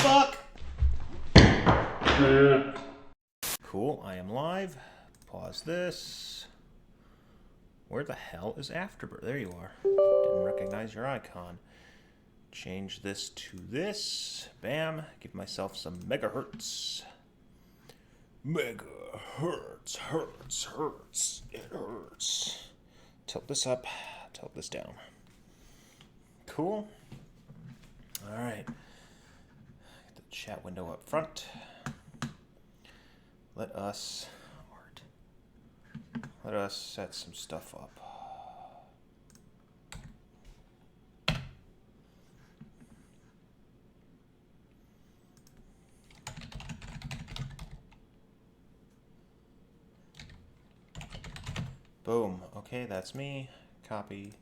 fuck? Cool, I am live. Pause this. Where the hell is Afterbirth? There you are. Didn't recognize your icon. Change this to this. Bam. Give myself some megahertz. Megahertz. Hurts. It hurts. Tilt this up. Tilt this down. Cool. Alright. Get the chat window up front. Let us set some stuff up. Boom. Okay, that's me. Copy.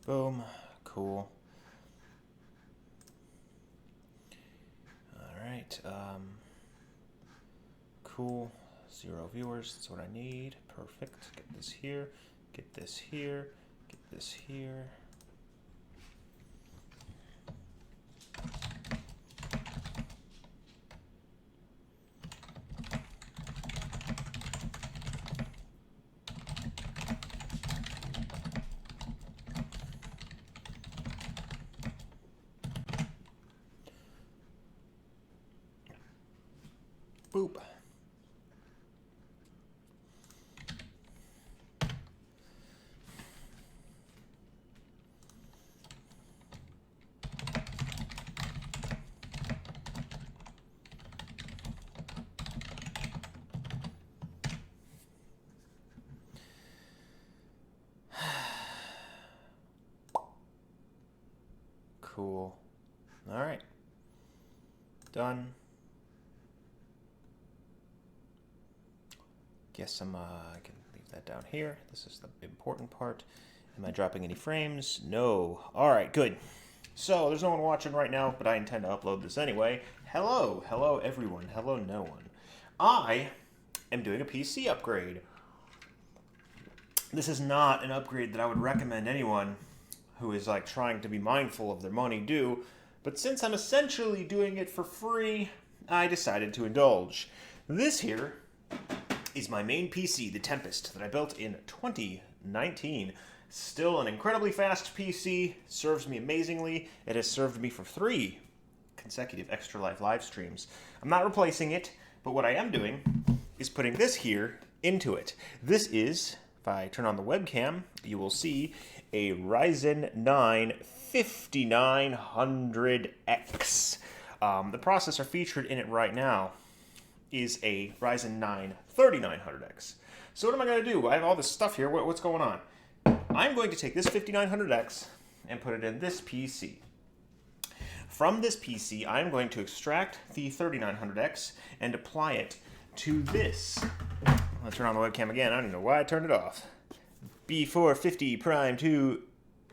Boom. Cool. All right. Cool. 0 viewers. That's what I need. Perfect. Get this here. Get this here. Get this here. Boop. Cool. All right. Done. Guess I can leave that down here. This is the important part. Am I dropping any frames? No. All right, good. So there's no one watching right now, but I intend to upload this anyway. Hello. Hello, everyone. Hello, no one. I am doing a PC upgrade. This is not an upgrade that I would recommend anyone who is like trying to be mindful of their money do, but since I'm essentially doing it for free, I decided to indulge. This here is my main PC, the Tempest, that I built in 2019. Still an incredibly fast PC, serves me amazingly. It has served me for 3 consecutive Extra Life live streams. I'm not replacing it, but what I am doing is putting this here into it. This is, if I turn on the webcam, you will see a Ryzen 9 5900X. The processor featured in it right now is a Ryzen 9 3900X. So what am I going to do? I have all this stuff here. What's going on? I'm going to take this 5900X and put it in this PC. From this PC, I'm going to extract the 3900X and apply it to this. I'll turn on the webcam again. I don't even know why I turned it off. B450 Prime 2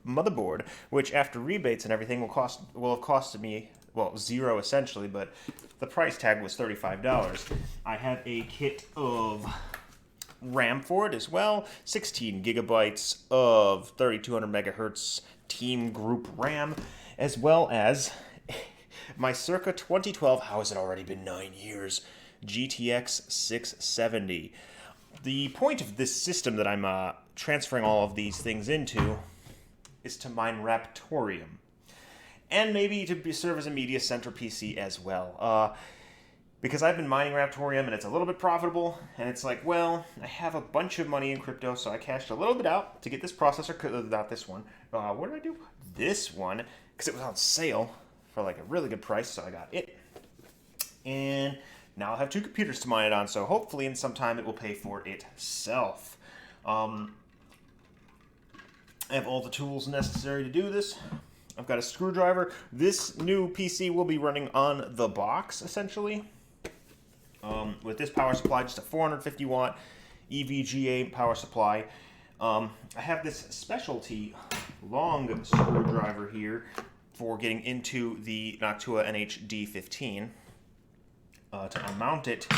motherboard, which after rebates and everything will have costed me, well, 0 essentially, but the price tag was $35. I have a kit of RAM for it as well, 16 gigabytes of 3200 megahertz team group RAM, as well as my circa 2012, how has it already been 9 years, GTX 670. The point of this system that I'm transferring all of these things into is to mine Raptorium, and maybe to serve as a media center PC as well. Because I've been mining Raptorium and it's a little bit profitable, and it's like, well, I have a bunch of money in crypto, so I cashed a little bit out to get this processor, not this one. What did I do? This one, because it was on sale for like a really good price, so I got it. And now I'll have 2 computers to mine it on, so hopefully in some time it will pay for itself. I have all the tools necessary to do this. I've got a screwdriver. This new PC will be running on the box, essentially. With this power supply, just a 450 watt EVGA power supply. I have this specialty long screwdriver here for getting into the Noctua NH-D15. To unmount it,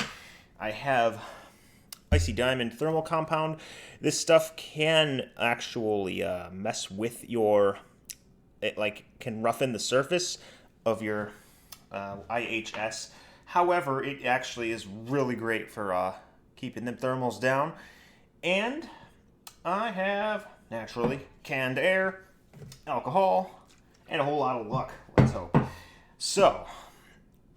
I have Icy Diamond thermal compound. This stuff can actually mess with your, it like can roughen the surface of your IHS. However, it actually is really great for keeping them thermals down. And I have, naturally, canned air, alcohol, and a whole lot of luck. Let's hope. So,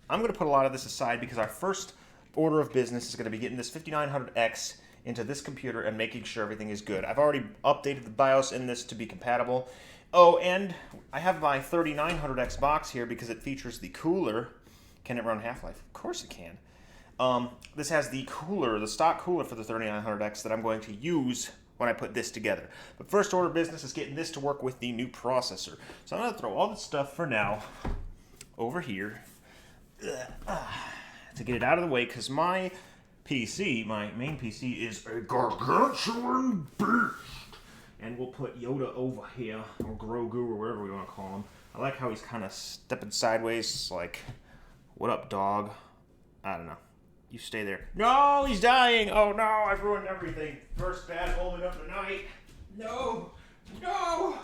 I'm going to put a lot of this aside because our first order of business is going to be getting this 5900X into this computer and making sure everything is good. I've already updated the BIOS in this to be compatible. Oh, and I have my 3900X box here because it features the cooler. Can it run Half-Life? Of course it can. This has the cooler, the stock cooler for the 3900X that I'm going to use when I put this together. But first order of business is getting this to work with the new processor. So I'm going to throw all this stuff for now over here to get it out of the way because my PC, my main PC, is a gargantuan beast. And we'll put Yoda over here, or Grogu, or whatever we want to call him. I like how he's kind of stepping sideways, like, what up, dog? I don't know. You stay there. No, he's dying! Oh no, I've ruined everything. First bad omen of the night. No! No!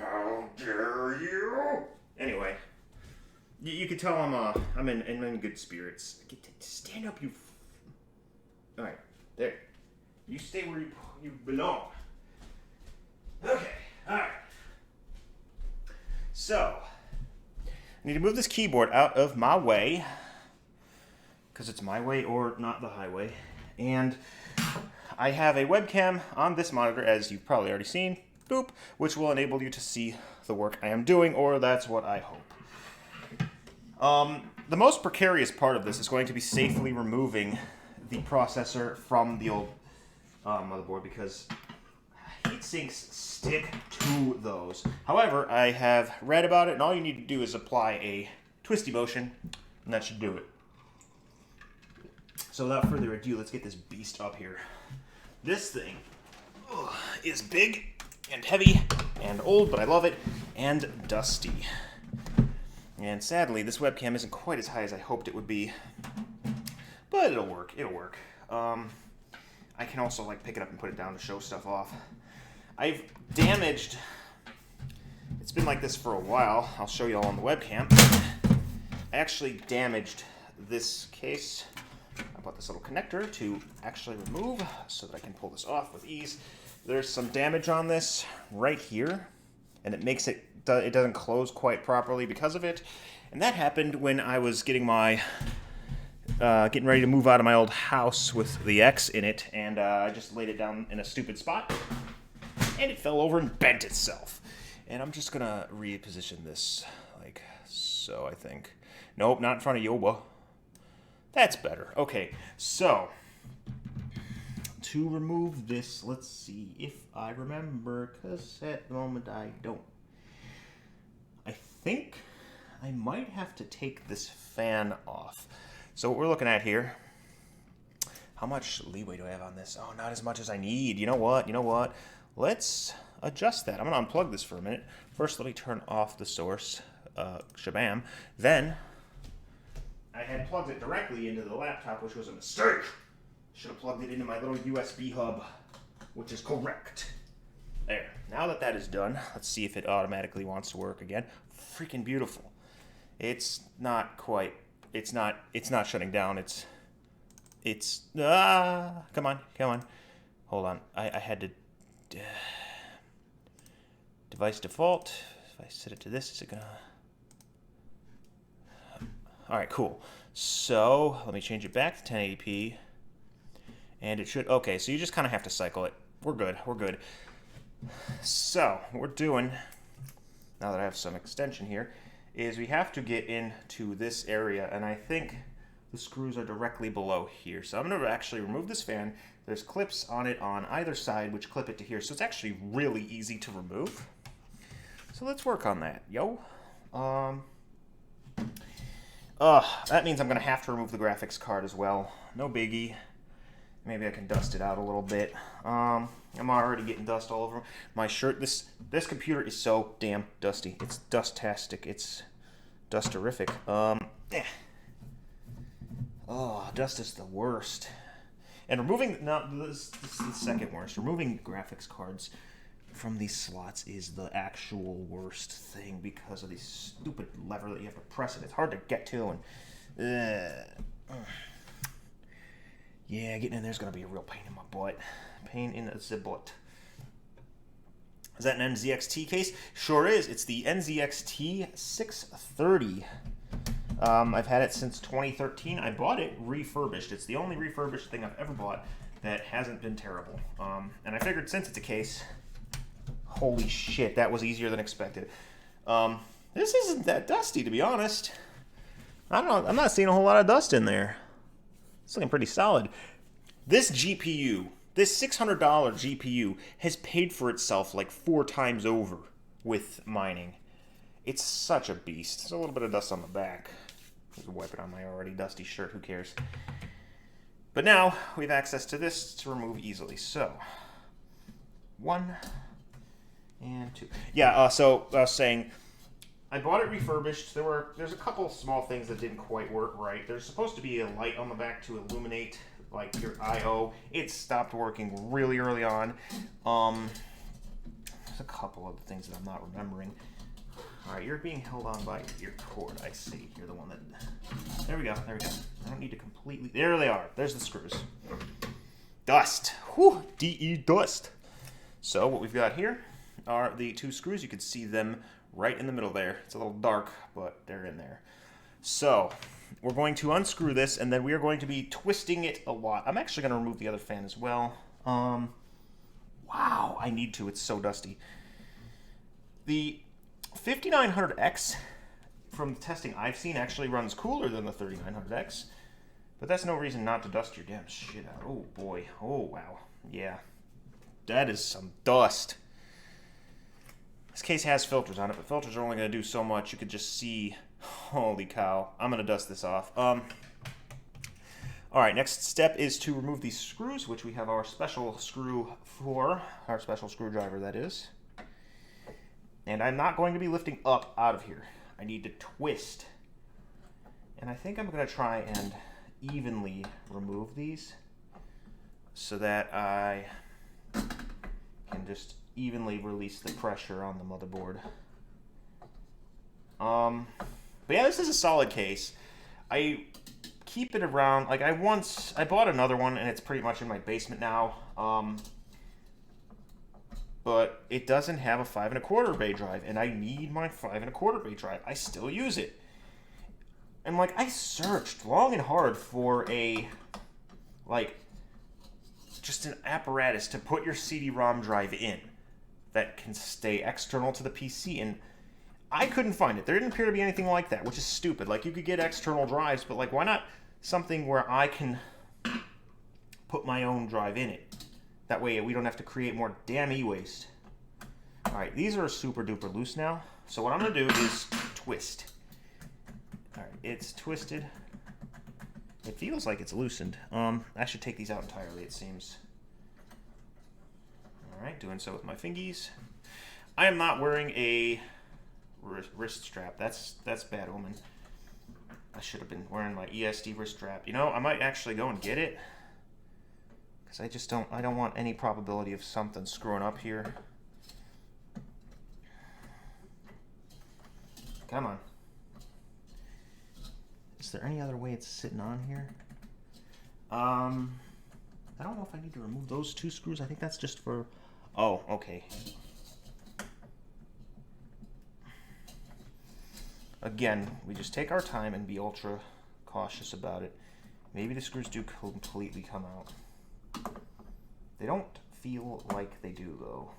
How dare you? Anyway, you can tell I'm in good spirits. Stand up, you. All right, there. You stay where you belong. Okay, all right. So, I need to move this keyboard out of my way because it's my way or not the highway. And I have a webcam on this monitor, as you've probably already seen. Boop, which will enable you to see the work I am doing, or that's what I hope. The most precarious part of this is going to be safely removing the processor from the old motherboard because heat sinks stick to those. However, I have read about it, and all you need to do is apply a twisty motion, and that should do it. So without further ado, let's get this beast up here. This thing is big and heavy and old, but I love it, and dusty. And sadly, this webcam isn't quite as high as I hoped it would be, but it'll work. It'll work. I can also like pick it up and put it down to show stuff off. I've damaged. It's been like this for a while. I'll show you all on the webcam. I actually damaged this case. I bought this little connector to actually remove so that I can pull this off with ease. There's some damage on this right here, and it makes it doesn't close quite properly because of it. And that happened when I was getting my getting ready to move out of my old house with the X in it, and I just laid it down in a stupid spot, and it fell over and bent itself. And I'm just gonna reposition this like so, I think. Nope, not in front of Yoba. That's better. Okay, so to remove this, let's see if I remember, because at the moment I don't. I think I might have to take this fan off. So what we're looking at here, how much leeway do I have on this? Oh, not as much as I need. You know what? Let's adjust that. I'm going to unplug this for a minute. First, let me turn off the source, shabam. Then, I had plugged it directly into the laptop, which was a mistake. Should have plugged it into my little USB hub, which is correct. There. Now that that is done, let's see if it automatically wants to work again. Freaking beautiful. It's not quite. It's not shutting down. Come on. Hold on. I had to device default. If I set it to this, is it gonna? All right, cool. So let me change it back to 1080p, and it should. Okay, so you just kind of have to cycle it. We're good. So what we're doing now that I have some extension here is we have to get into this area, and I think the screws are directly below here. So I'm going to actually remove this fan. There's clips on it on either side which clip it to here, so it's actually really easy to remove. So let's work on that, yo. That means I'm going to have to remove the graphics card as well. No biggie. Maybe I can dust it out a little bit. I'm already getting dust all over my shirt. This computer is so damn dusty. It's dust-tastic. It's dust-terrific. Oh, dust is the worst. And removing, this is the second worst. Removing graphics cards from these slots is the actual worst thing because of this stupid lever that you have to press it. It's hard to get to, and yeah, getting in there's gonna be a real pain in my butt. Pain in the butt. Is that an NZXT case? Sure is. It's the NZXT 630. I've had it since 2013. I bought it refurbished. It's the only refurbished thing I've ever bought that hasn't been terrible. And I figured since it's a case, holy shit, that was easier than expected. This isn't that dusty, to be honest. I don't know. I'm not seeing a whole lot of dust in there. It's looking pretty solid. This GPU, this $600 GPU, has paid for itself like 4 times over with mining. It's such a beast. There's a little bit of dust on the back. Just wipe it on my already dusty shirt. Who cares? But now we have access to this to remove easily. So 1 and 2. Yeah. So I was saying, I bought it refurbished. There's a couple small things that didn't quite work right. There's supposed to be a light on the back to illuminate like your I/O. It stopped working really early on. There's a couple of things that I'm not remembering. All right, you're being held on by your cord. I see. You're the one that... There we go. There we go. I don't need to completely... There they are. There's the screws. Dust. Whew. DE dust. So what we've got here are the 2 screws. You can see them right in the middle there. It's a little dark, but they're in there. So we're going to unscrew this, and then we are going to be twisting it a lot. I'm actually going to remove the other fan as well. Wow, I need to. It's so dusty. The 5900X, from the testing I've seen, actually runs cooler than the 3900X. But that's no reason not to dust your damn shit out. Oh, boy. Oh, wow. Yeah. That is some dust. This case has filters on it, but filters are only going to do so much. You could just see... Holy cow. I'm going to dust this off. All right, next step is to remove these screws, which we have our special screw for. Our special screwdriver, that is. And I'm not going to be lifting up out of here. I need to twist. And I think I'm going to try and evenly remove these so that I can just evenly release the pressure on the motherboard. But yeah, this is a solid case. I keep it around, like I bought another one and it's pretty much in my basement now. But it doesn't have a 5 1/4 bay drive, and I need my 5 1/4 bay drive. I still use it. And like I searched long and hard for just an apparatus to put your CD-ROM drive in that can stay external to the PC, and I couldn't find it. There didn't appear to be anything like that, which is stupid. Like, you could get external drives, but like, why not something where I can put my own drive in it? That way we don't have to create more damn e-waste. Alright, these are super duper loose now. So what I'm going to do is twist. Alright, it's twisted. It feels like it's loosened. I should take these out entirely, it seems. Alright, doing so with my fingies. I am not wearing a wrist strap. That's bad omen. I should have been wearing my ESD wrist strap. You know, I might actually go and get it. Because I don't want any probability of something screwing up here. Come on. Is there any other way it's sitting on here? I don't know if I need to remove those 2 screws. I think that's just for... Oh, okay. Again, we just take our time and be ultra cautious about it. Maybe the screws do completely come out. They don't feel like they do, though.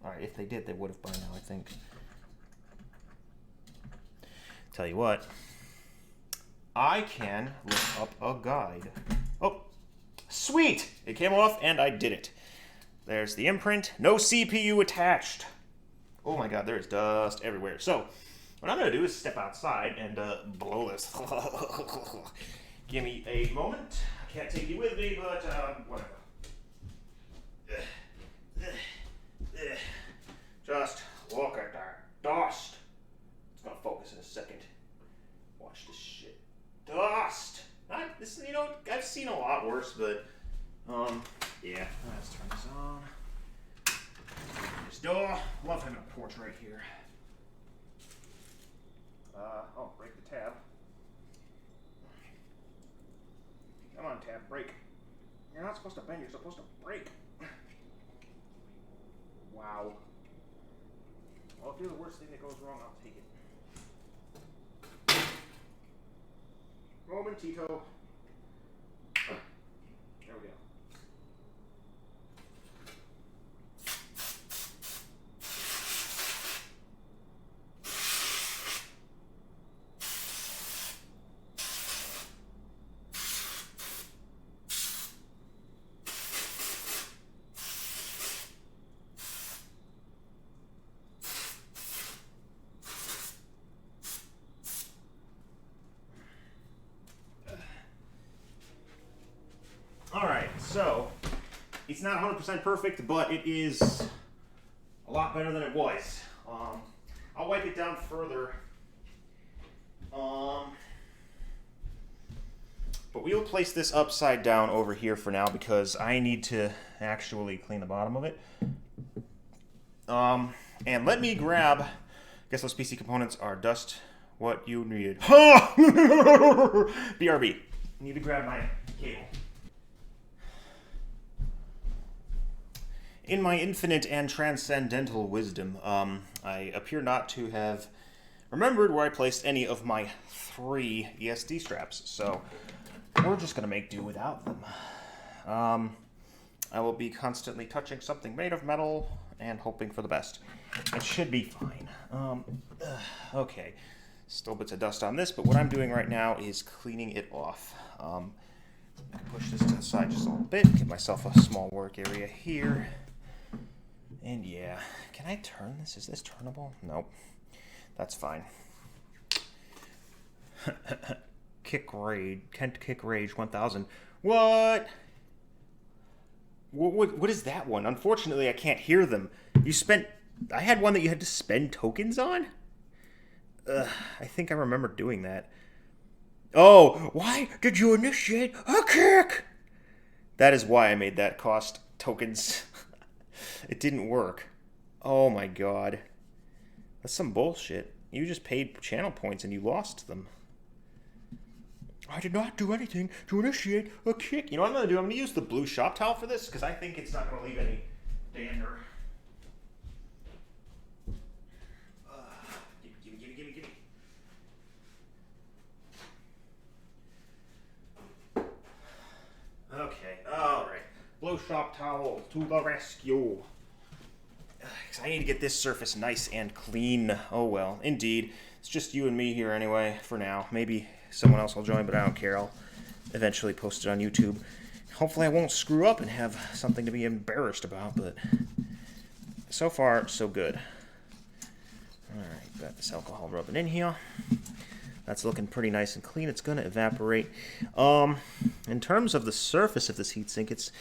Alright, if they did, they would have by now, I think. Tell you what. I can look up a guide. Oh, sweet! It came off, and I did it. There's the imprint. No CPU attached. Oh my god, there's dust everywhere. So, what I'm going to do is step outside and blow this. Give me a moment. I can't take you with me, but whatever. Just look at that dust. It's going to focus in a second. Watch this shit. Dust! I've seen a lot worse, but, yeah. Let's turn this on. Oh, love having a porch right here. Oh, break the tab. Come on, tab, break. You're not supposed to bend, you're supposed to break. Wow. Well, if you're the worst thing that goes wrong, I'll take it. Momentito. There we go. Alright, so it's not 100% perfect, but it is a lot better than it was. I'll wipe it down further. But we'll place this upside down over here for now because I need to actually clean the bottom of it. And let me grab, I guess those PC components are just what you needed. BRB. I need to grab my cable. In my infinite and transcendental wisdom, I appear not to have remembered where I placed any of my 3 ESD straps, so we're just going to make do without them. I will be constantly touching something made of metal and hoping for the best. It should be fine. Okay, still bits of dust on this, but what I'm doing right now is cleaning it off. I can push this to the side just a little bit, give myself a small work area here. And yeah, can I turn this? Is this turnable? Nope. That's fine. Kick Rage. Kent Kick Rage 1000. What? What is that one? Unfortunately, I can't hear them. I had one that you had to spend tokens on? I think I remember doing that. Oh, why did you initiate a kick? That is why I made that cost tokens. It didn't work. Oh my god. That's some bullshit. You just paid channel points and you lost them. I did not do anything to initiate a kick. You know what I'm going to do? I'm going to use the blue shop towel for this because I think it's not going to leave any dander. Gimme. Okay, alright. Blue shop towel to the rescue. I need to get this surface nice and clean. Oh well, indeed. It's just you and me here anyway, for now. Maybe someone else will join, but I don't care. I'll eventually post it on YouTube. Hopefully I won't screw up and have something to be embarrassed about, but so far, so good. Alright, got this alcohol rubbing in here. That's looking pretty nice and clean. It's going to evaporate. In terms of the surface of this heatsink, it's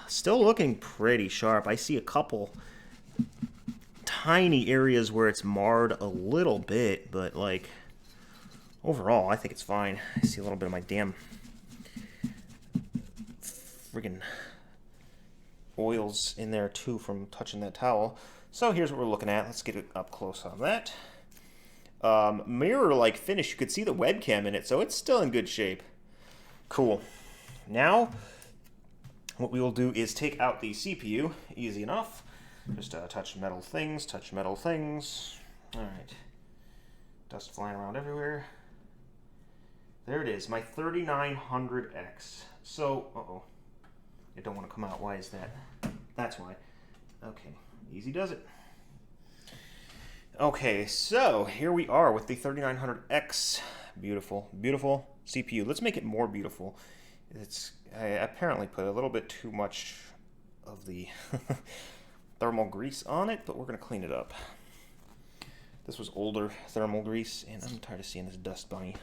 still looking pretty sharp. I see a couple tiny areas where it's marred a little bit, but like overall I think it's fine. I see a little bit of my damn friggin' oils in there too from touching that towel. So here's what we're looking at. Let's get it up close on that. Mirror-like finish. You could see the webcam in it, so it's still in good shape. Cool. Now what we will do is take out the CPU. Easy enough. Just touch metal things, Alright. Dust flying around everywhere. There it is, my 3900X. So, uh-oh. It don't want to come out. Why is that? That's why. Okay, easy does it. Okay, so here we are with the 3900X. Beautiful, beautiful CPU. Let's make it more beautiful. I apparently put a little bit too much of the thermal grease on it, but we're going to clean it up. This was older thermal grease, and I'm tired of seeing this dust bunny.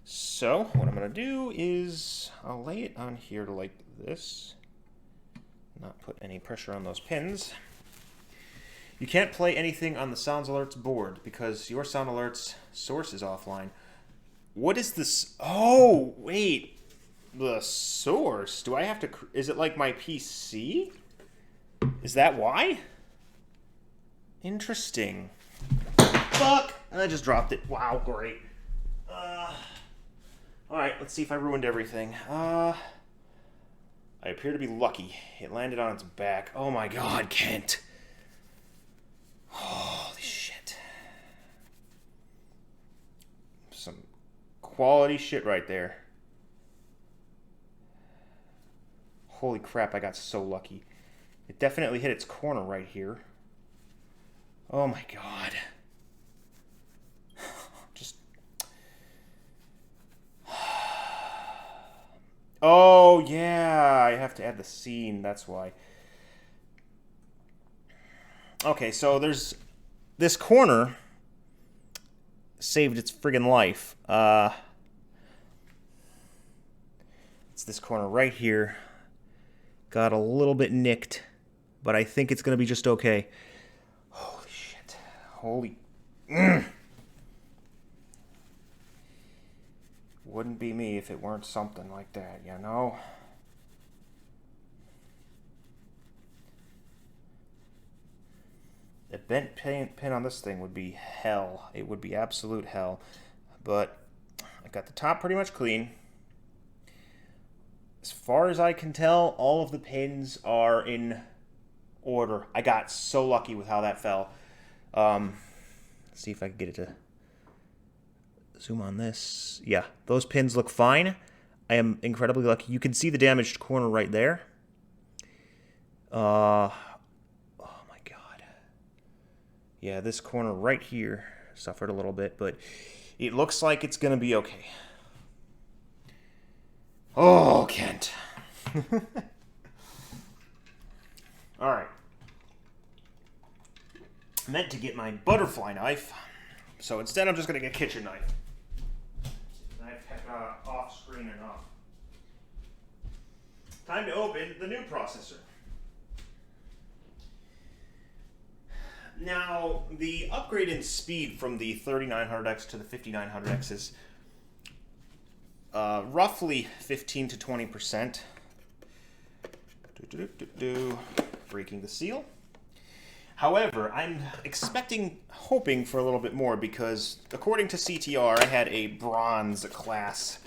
So, what I'm going to do is I'll lay it on here like this. Not put any pressure on those pins. You can't play anything on the Sounds Alerts board because your Sound Alerts source is offline. What is this? Oh, wait. The source? Do I have to... Is it like my PC? Is that why? Interesting. Fuck! I just dropped it. Wow, great. Alright, let's see if I ruined everything. I appear to be lucky. It landed on its back. Oh my god, Kent. Holy shit. Some quality shit right there. Holy crap, I got so lucky. It definitely hit its corner right here. Oh my god. Just... Oh, yeah, I have to add the scene, that's why. Okay, so there's... This corner saved its friggin' life. It's this corner right here. Got a little bit nicked, but I think it's going to be just okay. Holy shit. Holy... Wouldn't be me if it weren't something like that, you know? A bent pin on this thing would be hell. It would be absolute hell. But I got the top pretty much clean. As far as I can tell, all of the pins are in order. I got so lucky with how that fell. Let's see if I can get it to zoom on this. Yeah, those pins look fine. I am incredibly lucky. You can see the damaged corner right there. Oh my god. Yeah, this corner right here suffered a little bit, but it looks like it's going to be okay. Oh, Kent. Alright. I meant to get my butterfly knife, so instead I'm just going to get a kitchen knife. I've kept off screen enough. Time to open the new processor. Now, the upgrade in speed from the 3900X to the 5900X is roughly 15 to 20%. Breaking the seal. However, I'm hoping for a little bit more because according to CTR, I had a bronze class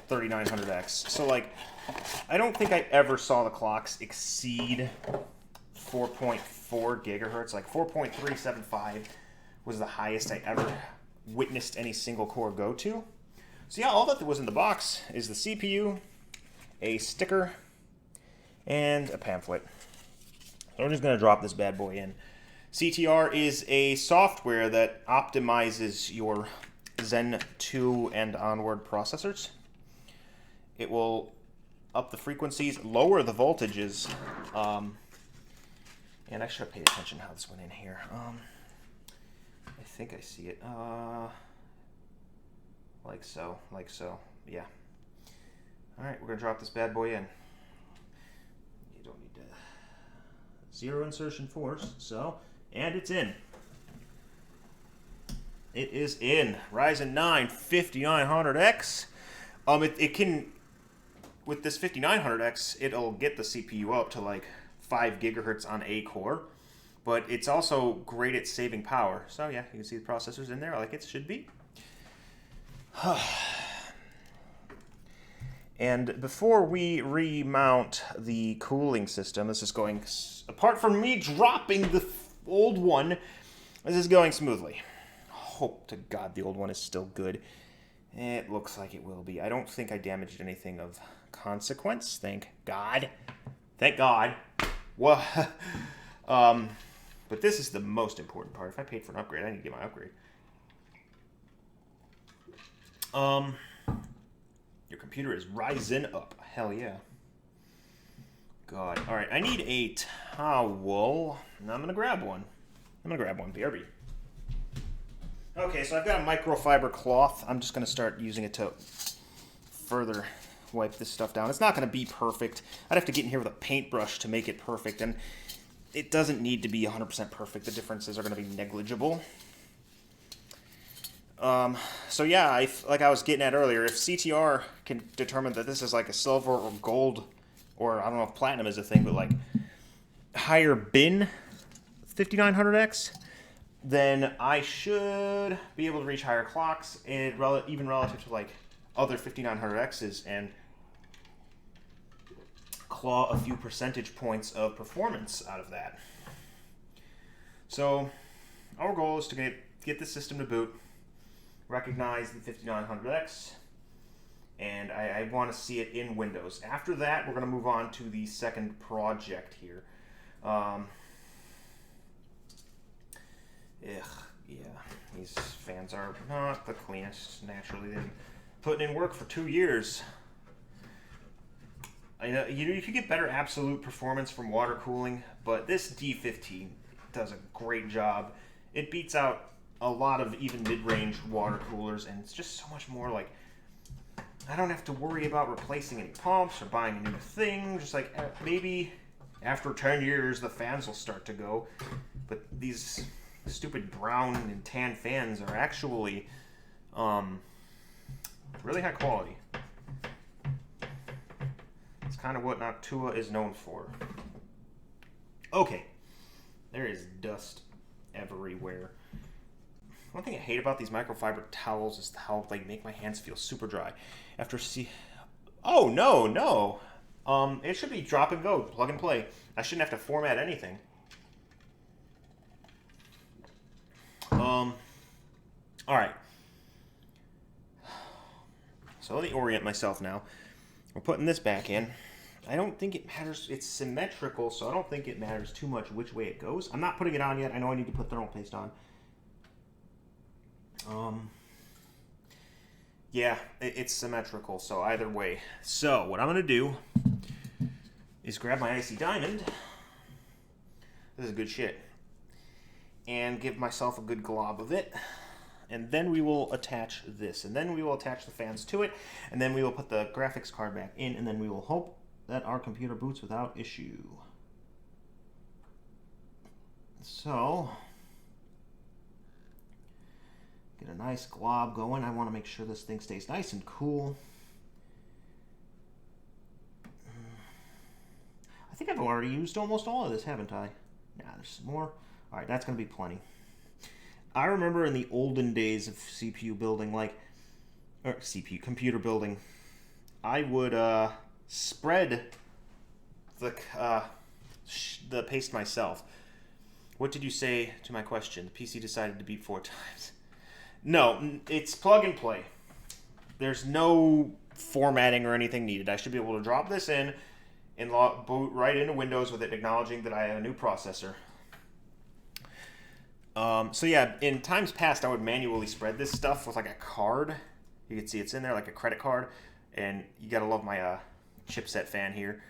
3900X. So, like, I don't think I ever saw the clocks exceed 4.4 gigahertz. Like, 4.375 was the highest I ever witnessed any single core go to. So yeah, all that was in the box is the CPU, a sticker, and a pamphlet. So we're just going to drop this bad boy in. CTR is a software that optimizes your Zen 2 and onward processors. It will up the frequencies, lower the voltages, and I should have paid attention to how this went in here. I think I see it. Like so, yeah. Alright, we're going to drop this bad boy in. You don't need to... Zero insertion force, so... And it's in. It is in. Ryzen 9 5900X. It can... With this 5900X, it'll get the CPU up to like 5 gigahertz on a core. But it's also great at saving power. So yeah, you can see the processor's in there like it should be. And before we remount the cooling system, this is going, apart from me dropping the old one, this is going smoothly. Hope to God the old one is still good. It looks like it will be. I don't think I damaged anything of consequence. Thank God. Thank God. Well, but this is the most important part. If I paid for an upgrade, I need to get my upgrade. Your computer is Ryzen up. Hell yeah. God. Alright, I need a towel. Now I'm going to grab one. BRB. Okay, so I've got a microfiber cloth. I'm just going to start using it to further wipe this stuff down. It's not going to be perfect. I'd have to get in here with a paintbrush to make it perfect, and it doesn't need to be 100% perfect. The differences are going to be negligible. So yeah, like I was getting at earlier, if CTR can determine that this is like a silver or gold, or I don't know if platinum is a thing, but like higher bin 5900X, then I should be able to reach higher clocks, and even relative to like other 5900Xs, and claw a few percentage points of performance out of that. So our goal is to get this system to boot, recognize the 5900X, and I want to see it in Windows. After that, we're going to move on to the second project here. Yeah, these fans are not the cleanest. Naturally, they've been putting in work for 2 years. I know you could get better absolute performance from water cooling, but this D15 does a great job. It beats out a lot of even mid-range water coolers, and it's just so much more like, I don't have to worry about replacing any pumps or buying a new thing. Just like maybe after 10 years the fans will start to go, but these stupid brown and tan fans are actually really high quality. It's kind of what Noctua is known for. Okay, there is dust everywhere. One thing I hate about these microfiber towels is how they make my hands feel super dry. Oh, no. It should be drop and go, plug and play. I shouldn't have to format anything. All right. So let me orient myself now. We're putting this back in. I don't think it matters. It's symmetrical, so I don't think it matters too much which way it goes. I'm not putting it on yet. I know I need to put thermal paste on. Yeah, it's symmetrical, so either way. So what I'm going to do is grab my icy diamond. This is good shit. And give myself a good glob of it. And then we will attach this. And then we will attach the fans to it. And then we will put the graphics card back in. And then we will hope that our computer boots without issue. So, get a nice glob going. I want to make sure this thing stays nice and cool. I think I've already used almost all of this, haven't I? Nah, there's some more. All right, that's going to be plenty. I remember in the olden days of CPU building, computer building, I would spread the paste myself. What did you say to my question? The PC decided to beep 4 times. No, it's plug and play. There's no formatting or anything needed. I should be able to drop this in and boot right into Windows with it acknowledging that I have a new processor. So yeah, in times past, I would manually spread this stuff with like a card. You can see it's in there like a credit card. And you gotta love my chipset fan here.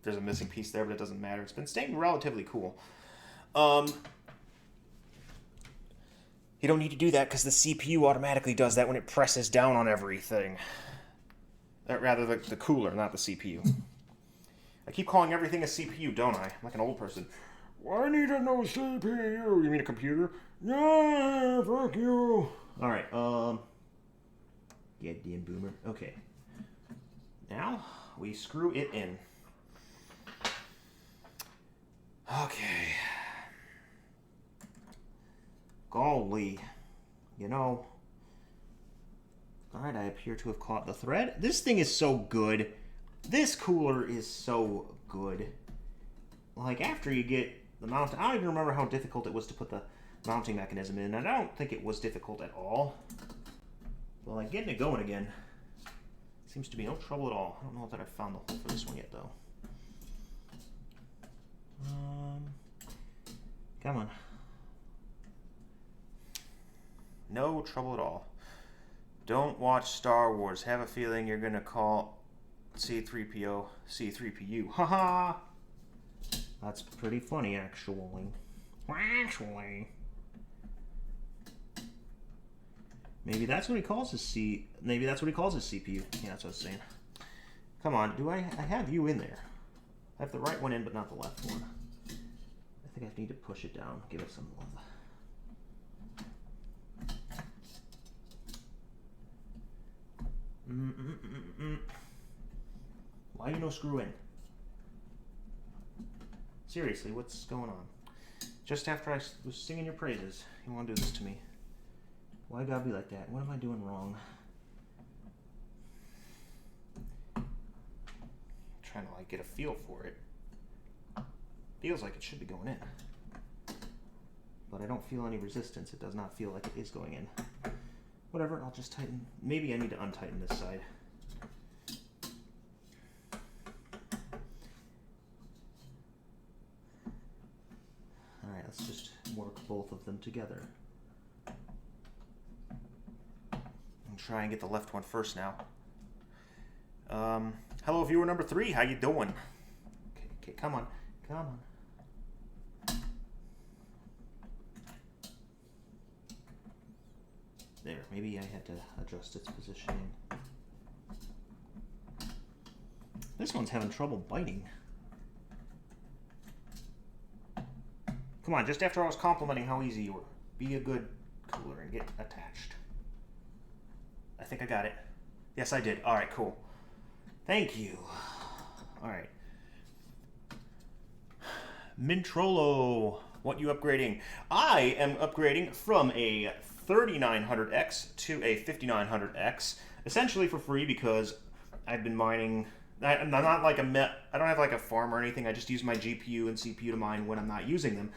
There's a missing piece there, but it doesn't matter. It's been staying relatively cool. You don't need to do that because the CPU automatically does that when it presses down on everything. Rather, the cooler, not the CPU. I keep calling everything a CPU, don't I? I'm like an old person. Well, I need a new CPU. You mean a computer? Yeah, fuck you. All right. Goddamn boomer. Okay. Now we screw it in. Okay. Golly. You know. All right, I appear to have caught the thread. This thing is so good. This cooler is so good. Like, after you get the mount, I don't even remember how difficult it was to put the mounting mechanism in, and I don't think it was difficult at all. But like getting it going again seems to be no trouble at all. I don't know that I've found the hole for this one yet, though. Come on. No trouble at all. Don't watch Star Wars. Have a feeling you're gonna call C-3PO C-3PU. Haha. That's pretty funny, actually. Maybe that's what he calls his Maybe that's what he calls his CPU. Yeah, that's what I was saying. Come on, I have you in there. I have the right one in, but not the left one. I think I need to push it down. Give it some love. Why you no screw in? Seriously, what's going on? Just after I was singing your praises, you want to do this to me. Why gotta be like that? What am I doing wrong? I'm trying to like get a feel for it. Feels like it should be going in. But I don't feel any resistance. It does not feel like it is going in. Whatever, I'll just tighten. Maybe I need to untighten this side. Alright, let's just work both of them together. And try and get the left one first now. Hello, viewer number 3. How you doing? Okay, come on. Come on. There, maybe I had to adjust its positioning. This one's having trouble biting. Come on, just after I was complimenting how easy you were. Be a good cooler and get attached. I think I got it. Yes, I did. Alright, cool. Thank you. Alright. Mintrolo, what you upgrading? I am upgrading from a 3900X to a 5900X, essentially for free because I've been mining. I'm not like I don't have like a farm or anything. I just use my GPU and CPU to mine when I'm not using them.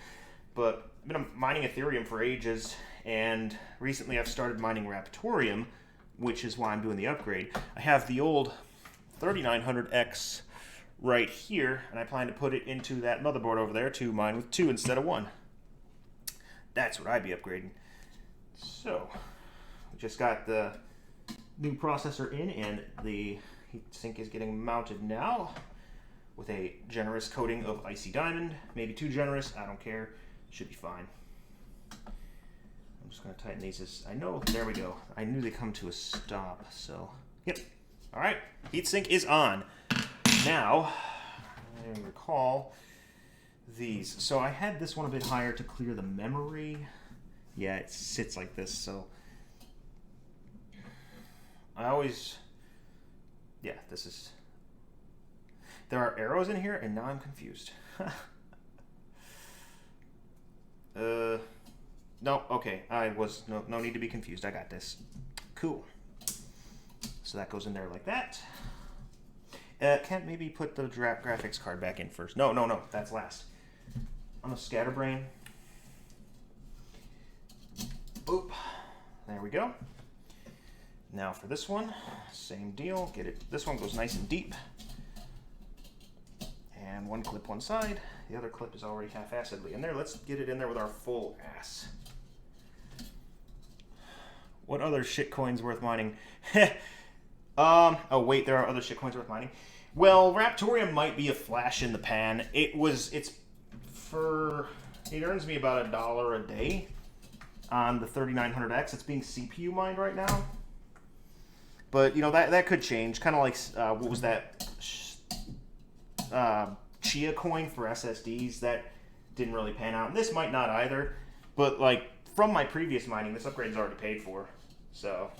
But I've been mining Ethereum for ages, and recently I've started mining Raptorium, which is why I'm doing the upgrade. I have the old 3900X right here, and I plan to put it into that motherboard over there to mine with 2 instead of 1. That's what I'd be upgrading. So, we just got the new processor in, and the heatsink is getting mounted now with a generous coating of icy diamond. Maybe too generous, I don't care. Should be fine. I'm just going to tighten these as I know. There we go. I knew they come to a stop, so yep. All right, heatsink is on. Now, I recall these. So I had this one a bit higher to clear the memory. Yeah, it sits like this, so I always, yeah, this is, there are arrows in here, and now I'm confused. No, okay, no need to be confused, I got this. Cool. So that goes in there like that. Can't maybe put the graphics card back in first? No, that's last. I'm a scatterbrain. Boop. There we go. Now for this one, same deal. Get it. This one goes nice and deep. And one clip one side. The other clip is already half-assedly in there. Let's get it in there with our full ass. What other shitcoins worth mining? Oh wait, there are other shitcoins worth mining. Well, Raptorium might be a flash in the pan. It earns me about $1 a day on the 3900X. It's being CPU mined right now. But, you know, that could change. Kind of like, what was that? Chia coin for SSDs. That didn't really pan out. And this might not either. But, like, from my previous mining, this upgrade's already paid for. So,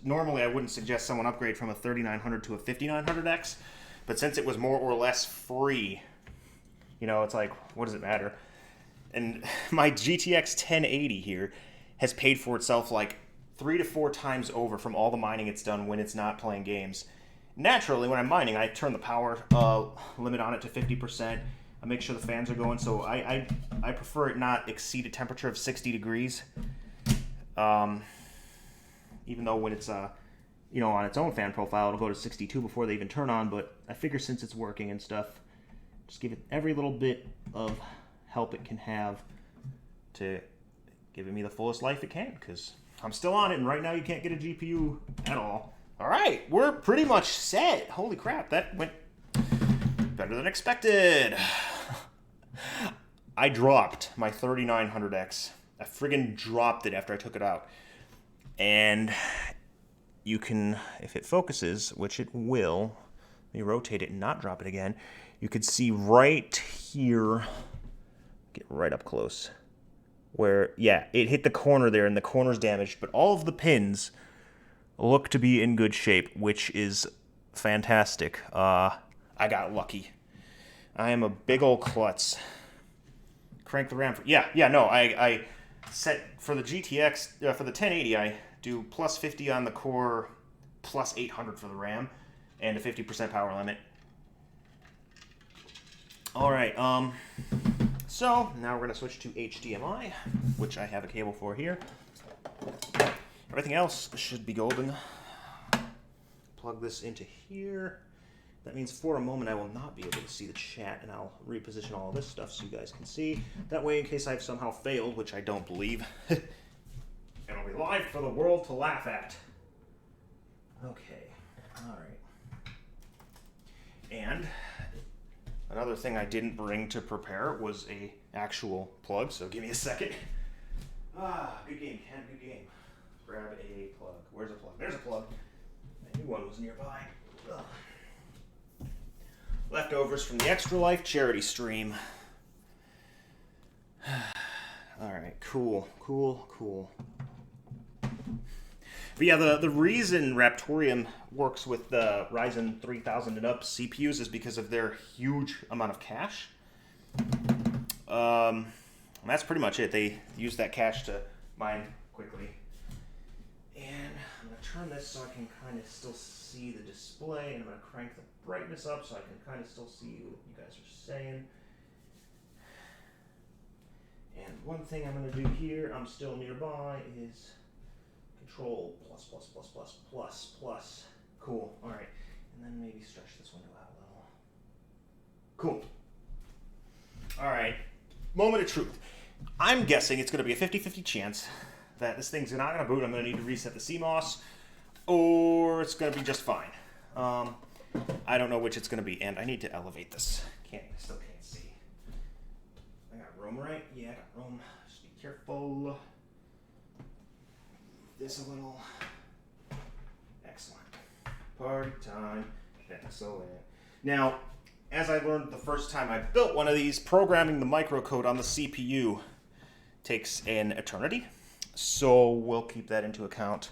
normally I wouldn't suggest someone upgrade from a 3900 to a 5900X. But since it was more or less free, you know, it's like, what does it matter? And my GTX 1080 here has paid for itself like 3 to 4 times over from all the mining it's done when it's not playing games. Naturally, when I'm mining, I turn the power limit on it to 50%. I make sure the fans are going, so I prefer it not exceed a temperature of 60 degrees. Even though when it's you know, on its own fan profile, it'll go to 62 before they even turn on. But I figure since it's working and stuff, just give it every little bit of help it can have to giving me the fullest life it can, because I'm still on it, and right now you can't get a GPU at all. All right, we're pretty much set. Holy crap, that went better than expected. I dropped my 3900X. I friggin' dropped it after I took it out. And you can, if it focuses, which it will, let me rotate it and not drop it again, you could see right here, get right up close, where, yeah, it hit the corner there and the corner's damaged, but all of the pins look to be in good shape, which is fantastic. I got lucky. I am a big old klutz. crank the RAM. No, I set for the GTX, for the 1080, I do plus 50 on the core, plus 800 for the RAM, and a 50% power limit. All right, so now we're going to switch to HDMI, which I have a cable for here. Everything else should be golden. Plug this into here. That means for a moment I will not be able to see the chat, and I'll reposition all of this stuff so you guys can see. That way, in case I've somehow failed, which I don't believe, it'll be live for the world to laugh at. Okay, all right. And another thing I didn't bring to prepare was a actual plug, so give me a second. Good game, Ken, good game. Grab a plug. Where's a plug? There's a plug. I knew one was nearby. Ugh. Leftovers from the Extra Life charity stream. Alright, cool. But yeah, the reason Raptorium works with the Ryzen 3000 and up CPUs is because of their huge amount of cache. That's pretty much it. They use that cache to mine quickly. And I'm going to turn this so I can kind of still see the display, and I'm going to crank the brightness up so I can kind of still see what you guys are saying. And one thing I'm going to do here, I'm still nearby, is Control plus. Cool. All right. And then maybe stretch this window out a little. Cool. All right. Moment of truth. I'm guessing it's going to be a 50-50 chance that this thing's not going to boot. I'm going to need to reset the CMOS, or it's going to be just fine. I don't know which it's going to be, and I need to elevate this. Still can't see. I got room, right? Yeah, I got room. Just be careful. This a little. Excellent. Party time. Excellent. Now, as I learned the first time I built one of these, programming the microcode on the CPU takes an eternity. So we'll keep that into account.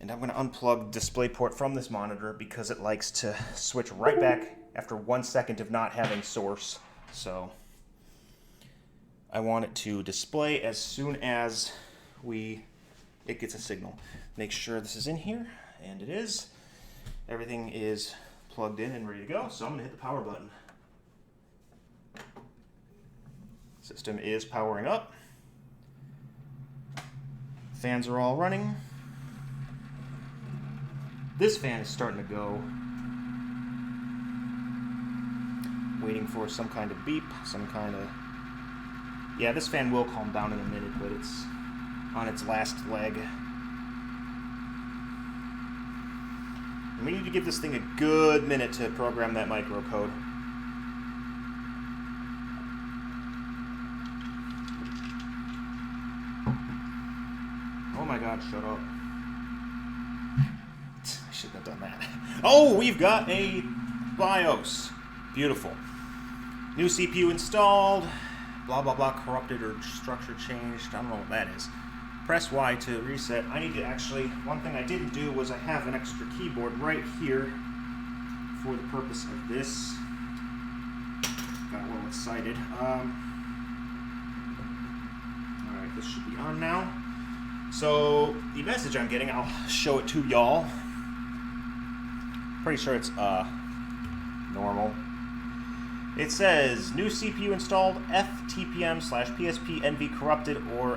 And I'm going to unplug DisplayPort from this monitor because it likes to switch right back after 1 second of not having source. So I want it to display as soon as it gets a signal. Make sure this is in here, and it is. Everything is plugged in and ready to go, so I'm going to hit the power button. System is powering up. Fans are all running. This fan is starting to go. Waiting for some kind of beep, some kind of... Yeah, this fan will calm down in a minute, but it's on its last leg. And we need to give this thing a good minute to program that microcode. Oh my god, shut up. I shouldn't have done that. Oh, we've got a BIOS. Beautiful. New CPU installed. Blah, blah, blah, corrupted or structure changed. I don't know what that is. Press Y to reset. I need to actually, one thing I didn't do was I have an extra keyboard right here for the purpose of this. Got a little excited. Alright, this should be on now. So, the message I'm getting, I'll show it to y'all. Pretty sure it's, normal. It says, new CPU installed, FTPM/PSP NV corrupted, or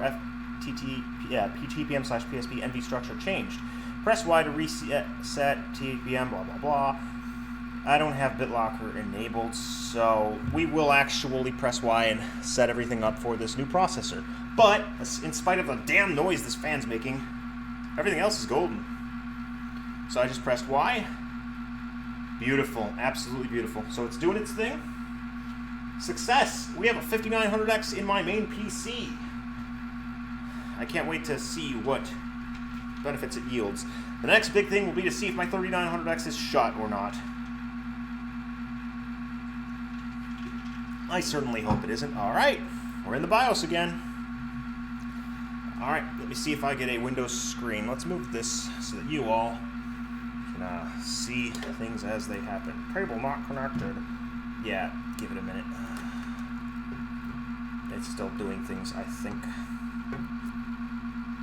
PTPM/PSP NV structure changed. Press Y to reset TPM, blah, blah, blah. I don't have BitLocker enabled, so we will actually press Y and set everything up for this new processor. But, in spite of the damn noise this fan's making, everything else is golden. So I just pressed Y. Beautiful. Absolutely beautiful. So it's doing its thing. Success! We have a 5900X in my main PC. I can't wait to see what benefits it yields. The next big thing will be to see if my 3900X is shot or not. I certainly hope it isn't. Alright, we're in the BIOS again. Alright, let me see if I get a Windows screen. Let's move this so that you all can see things as they happen. Cable not connected. Yeah, give it a minute. It's still doing things, I think.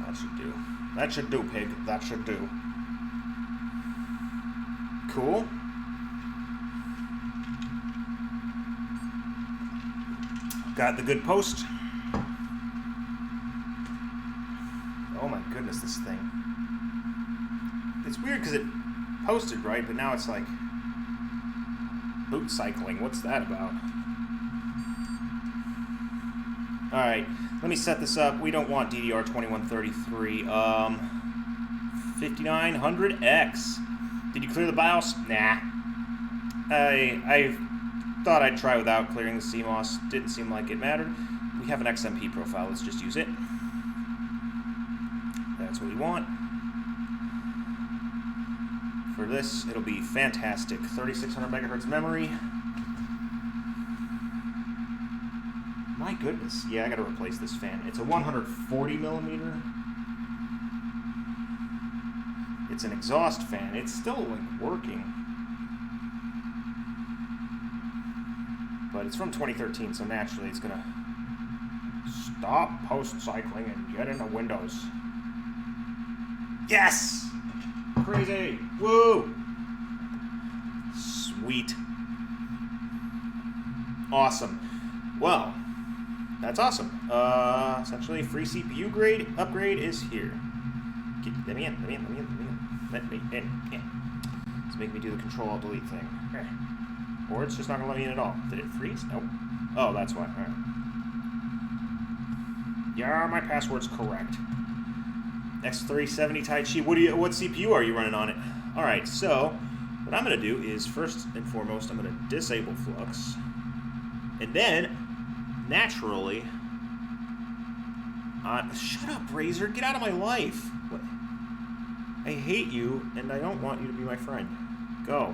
That should do. That should do, pig. That should do. Cool. Got the good post. Oh my goodness, this thing. It's weird because it posted right, but now it's like boot cycling. What's that about? Alright, let me set this up. We don't want DDR2133. 5900X. Did you clear the BIOS? Nah. I thought I'd try without clearing the CMOS. Didn't seem like it mattered. We have an XMP profile. Let's just use it. That's what we want. For this, it'll be fantastic. 3600 megahertz memory. My goodness. Yeah, I gotta replace this fan. It's a 140 millimeter. It's an exhaust fan. It's still, like, working. But it's from 2013, so naturally it's gonna stop post-cycling and get into Windows. Yes! Crazy! Woo! Sweet. Awesome. Well, that's awesome. Essentially, free CPU upgrade is here. Let me in. Yeah. It's making me do the Control-Alt-Delete thing. Or it's just not going to let me in at all. Did it freeze? Nope. Oh, that's why. All right. Yeah, my password's correct. X370 Tai Chi. What CPU are you running on it? All right, so what I'm going to do is, first and foremost, I'm going to disable Flux. And then, naturally... shut up, Razor. Get out of my life. What? I hate you, and I don't want you to be my friend. Go.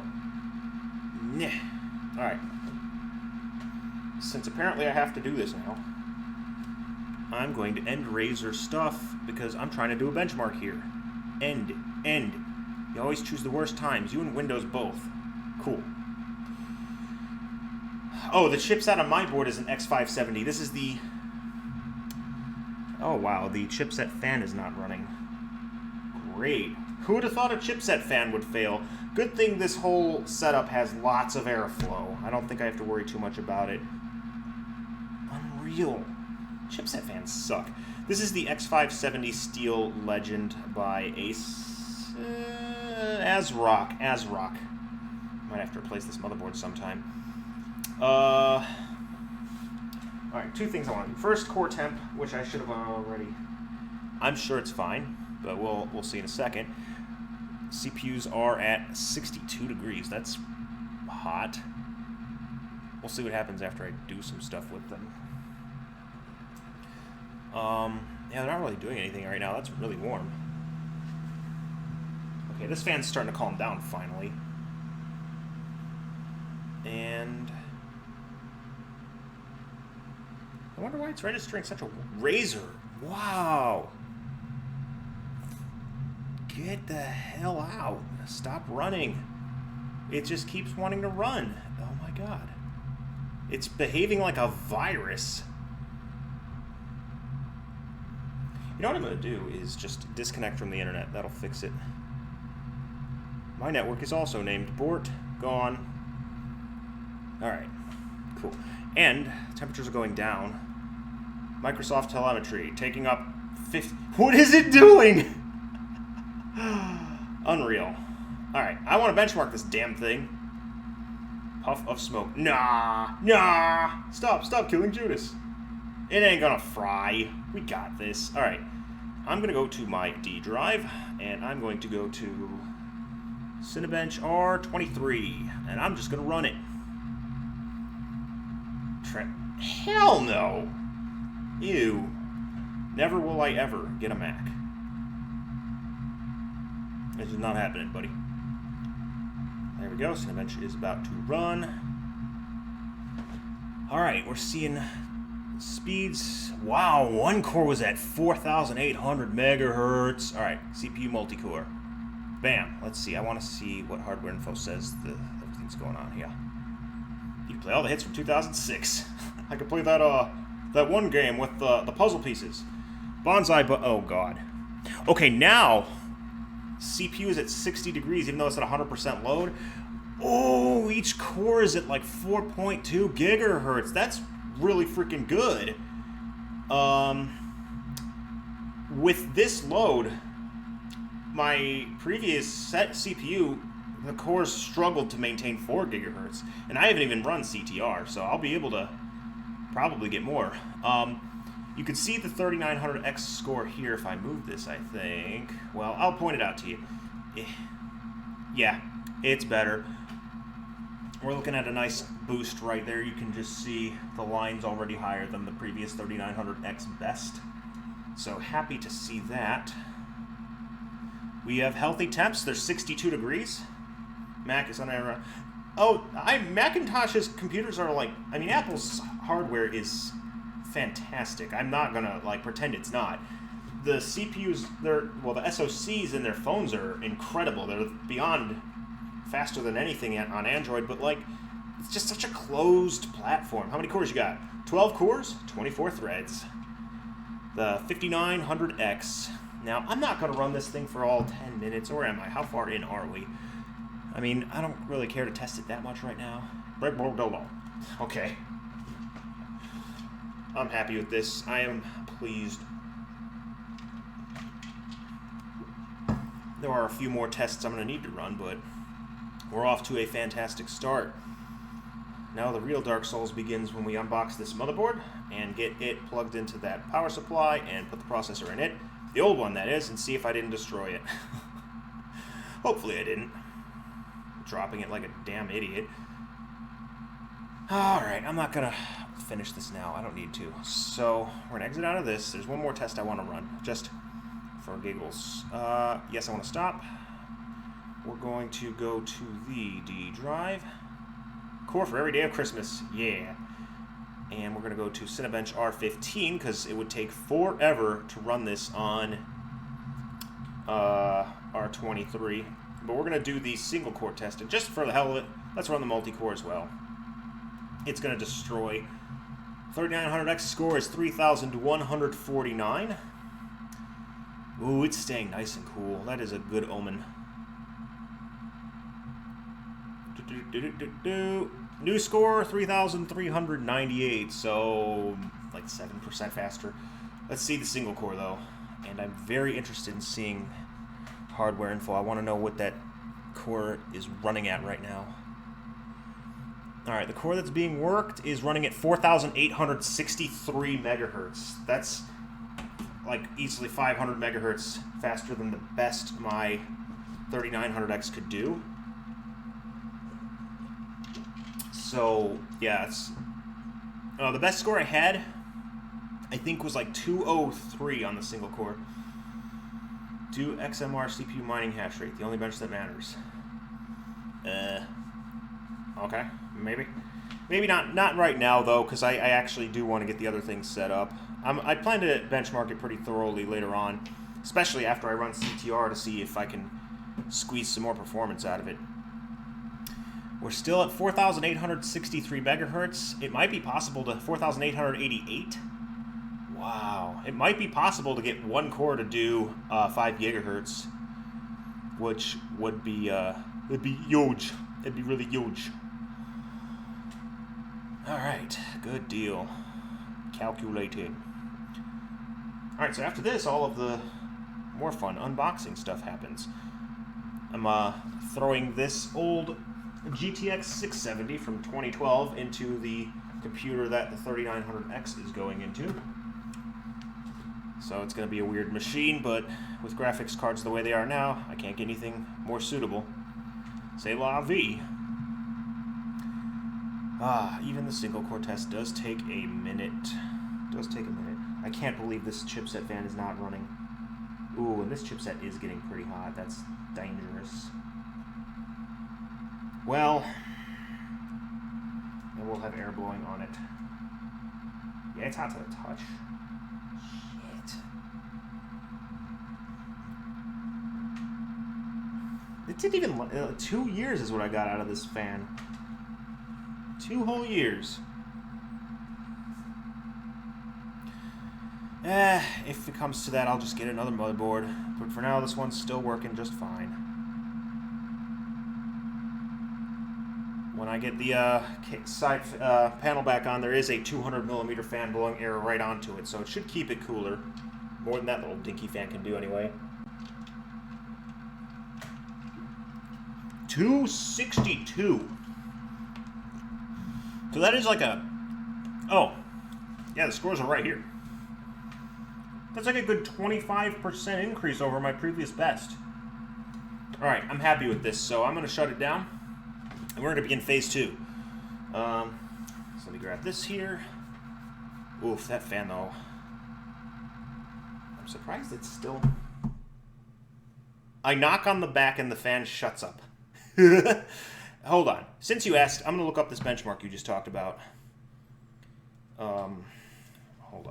Nah. Alright. Since apparently I have to do this now, I'm going to end Razor stuff because I'm trying to do a benchmark here. End. You always choose the worst times. You and Windows both. Cool. Oh, the chipset on my board is an X570. This is the... Oh, wow. The chipset fan is not running. Great. Who would have thought a chipset fan would fail? Good thing this whole setup has lots of airflow. I don't think I have to worry too much about it. Unreal. Chipset fans suck. This is the X570 Steel Legend by ASRock. Might have to replace this motherboard sometime. Alright, two things I want to do. First, core temp, which I should have already... I'm sure it's fine, but we'll see in a second. CPUs are at 62 degrees. That's hot. We'll see what happens after I do some stuff with them. Yeah, they're not really doing anything right now. That's really warm. Okay, this fan's starting to calm down finally. And... I wonder why it's registering such a... Razor! Wow! Get the hell out. Stop running. It just keeps wanting to run. Oh my god. It's behaving like a virus. You know what I'm going to do is just disconnect from the internet. That'll fix it. My network is also named Bort. Gone. Alright. Cool. And temperatures are going down. Microsoft telemetry taking up 50... What is it doing? Unreal. Alright, I want to benchmark this damn thing. Puff of smoke. Nah! Stop killing Judas. It ain't gonna fry. We got this. Alright, I'm gonna go to my D drive, and I'm going to go to Cinebench R15, and I'm just gonna run it. Hell no! Ew. Never will I ever get a Mac. This is not happening, buddy. There we go. Cinebench is about to run. Alright, we're seeing speeds. Wow, one core was at 4,800 megahertz. Alright, CPU multi-core. Bam. Let's see. I want to see what hardware info says everything's going on here. You can play all the hits from 2006. I can play that That one game with the puzzle pieces. Bonsai, but oh god. Okay, now CPU is at 60 degrees, even though it's at 100% load. Oh, each core is at like 4.2 gigahertz. That's really freaking good. With this load, my previous set CPU, the cores struggled to maintain 4 gigahertz, and I haven't even run CTR, so I'll be able to probably get more. You can see the 3900X score here if I move this, I think. Well, I'll point it out to you. Yeah, it's better. We're looking at a nice boost right there. You can just see the line's already higher than the previous 3900X best. So happy to see that. We have healthy temps. They're 62 degrees. Mac is on error. Oh, Macintosh's computers are like, I mean, Apple's hardware is fantastic. I'm not gonna like pretend it's not. The CPUs, the SoCs in their phones are incredible. They're beyond faster than anything on Android, but like, it's just such a closed platform. How many cores you got? 12 cores, 24 threads. The 5900X. Now, I'm not gonna run this thing for all 10 minutes, or am I? How far in are we? I mean, I don't really care to test it that much right now. Okay. I'm happy with this. I am pleased. There are a few more tests I'm going to need to run, but we're off to a fantastic start. Now the real Dark Souls begins when we unbox this motherboard and get it plugged into that power supply and put the processor in it. The old one, that is, and see if I didn't destroy it. Hopefully I didn't. Dropping it like a damn idiot. Alright, I'm not gonna finish this now. I don't need to. So, we're gonna exit out of this. There's one more test I want to run, just for giggles. Yes, I want to stop. We're going to go to the D drive. Core for every day of Christmas. Yeah. And we're gonna go to Cinebench R15, because it would take forever to run this on R23. But we're going to do the single core test, and just for the hell of it, let's run the multi-core as well. It's going to destroy. 3900X score is 3,149. Ooh, it's staying nice and cool. That is a good omen. New score, 3,398, so like 7% faster. Let's see the single core, though. And I'm very interested in seeing hardware info. I want to know what that core is running at right now. Alright, the core that's being worked is running at 4,863 megahertz. That's like easily 500 megahertz faster than the best my 3900X could do. So, yeah, it's the best score I had, I think, was like 203 on the single core. Do XMR CPU mining hash rate, the only bench that matters. Okay, maybe. Maybe not right now, though, because I actually do want to get the other things set up. I plan to benchmark it pretty thoroughly later on, especially after I run CTR to see if I can squeeze some more performance out of it. We're still at 4,863 megahertz. It might be possible to 4,888. Wow. It might be possible to get one core to do 5 gigahertz, which would be it'd be huge. It'd be really huge. All right, good deal. Calculated. All right, so after this, all of the more fun unboxing stuff happens. I'm throwing this old GTX 670 from 2012 into the computer that the 3900X is going into. So it's going to be a weird machine, but with graphics cards the way they are now, I can't get anything more suitable. C'est la vie. Even the single core test does take a minute. I can't believe this chipset fan is not running. Ooh, and this chipset is getting pretty hot. That's dangerous. Well, and we'll have air blowing on it. Yeah, it's hot to the touch. Shit. It didn't even... 2 years is what I got out of this fan. 2 whole years. If it comes to that, I'll just get another motherboard. But for now, this one's still working just fine. When I get the side panel back on, there is a 200mm fan blowing air right onto it, so it should keep it cooler. More than that little dinky fan can do, anyway. 262. So that is like a... Oh. Yeah, the scores are right here. That's like a good 25% increase over my previous best. Alright, I'm happy with this, so I'm going to shut it down. And we're going to begin phase 2. So let me grab this here. Oof, that fan, though. I'm surprised it's still... I knock on the back and the fan shuts up. Hold on. Since you asked, I'm going to look up this benchmark you just talked about. Hold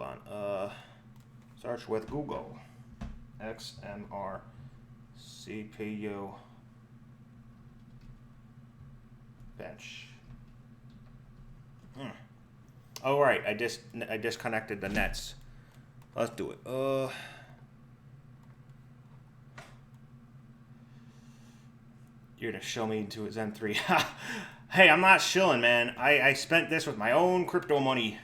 on. Search with Google. XMR CPU bench. Oh, right. I disconnected the nets. Let's do it. You're gonna show me to a Zen 3. Hey, I'm not shilling, man. I spent this with my own crypto money.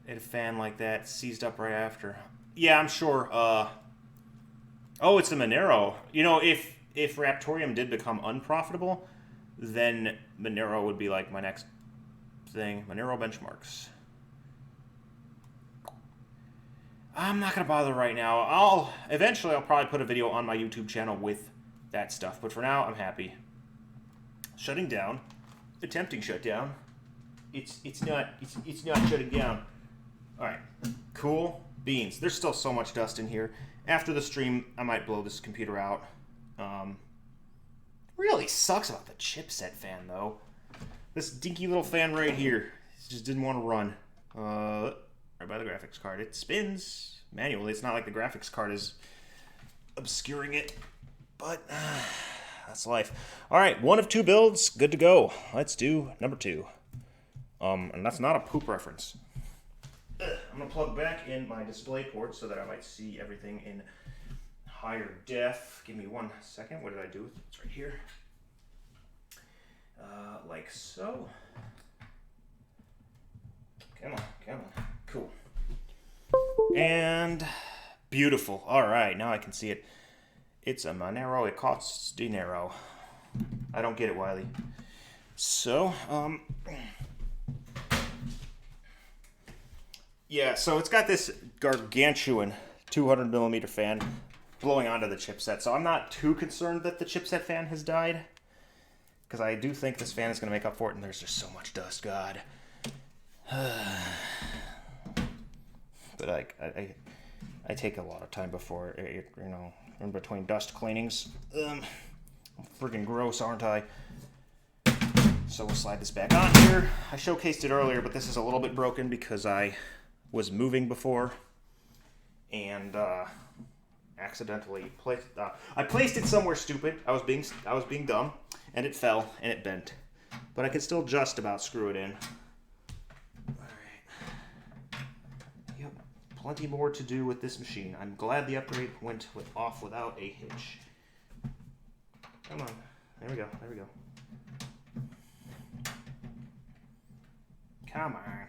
Had a fan like that seized up right after. Yeah, I'm sure. Oh, it's the Monero. You know, if Raptorium did become unprofitable, then Monero would be like my next thing. Monero benchmarks. I'm not gonna bother right now. Eventually I'll probably put a video on my YouTube channel with that stuff, but for now I'm happy. Shutting down, attempting shutdown. It's not shutting down. All right, cool beans. There's still so much dust in here. After the stream, I might blow this computer out. Really sucks about the chipset fan though. This dinky little fan right here just didn't want to run. Right by the graphics card. It spins manually. It's not like the graphics card is obscuring it. But that's life. All right, 1 of 2 builds, good to go. Let's do number 2. And that's not a poop reference. I'm gonna plug back in my display port so that I might see everything in higher def. Give me 1 second. What did I do? It's right here. Like so. Come on. Cool. And beautiful. All right, now I can see it. It's a Monero. It costs dinero. I don't get it, Wiley. So, yeah, so it's got this gargantuan 200mm fan blowing onto the chipset. So I'm not too concerned that the chipset fan has died, because I do think this fan is going to make up for it, and there's just so much dust, God. But I take a lot of time before it, you know, in between dust cleanings. I'm freaking gross, aren't I? So we'll slide this back on here. I showcased it earlier, but this is a little bit broken because I was moving before and accidentally placed. I placed it somewhere stupid. I was being dumb, and it fell and it bent. But I could still just about screw it in. All right. Yep. Plenty more to do with this machine. I'm glad the upgrade went off without a hitch. Come on. There we go. Come on.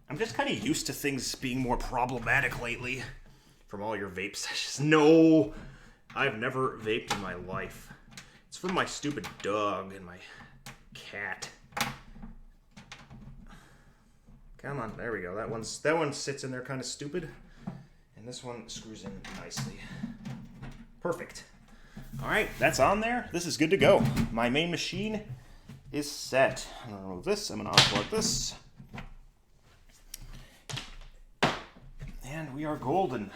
I'm just kind of used to things being more problematic lately from all your vape sessions. No, I've never vaped in my life. It's from my stupid dog and my cat. Come on, there we go. That one sits in there kind of stupid, and this one screws in nicely. Perfect. All right, that's on there. This is good to go. My main machine is set. I'm gonna remove this. I'm gonna unplug this. And we are golden.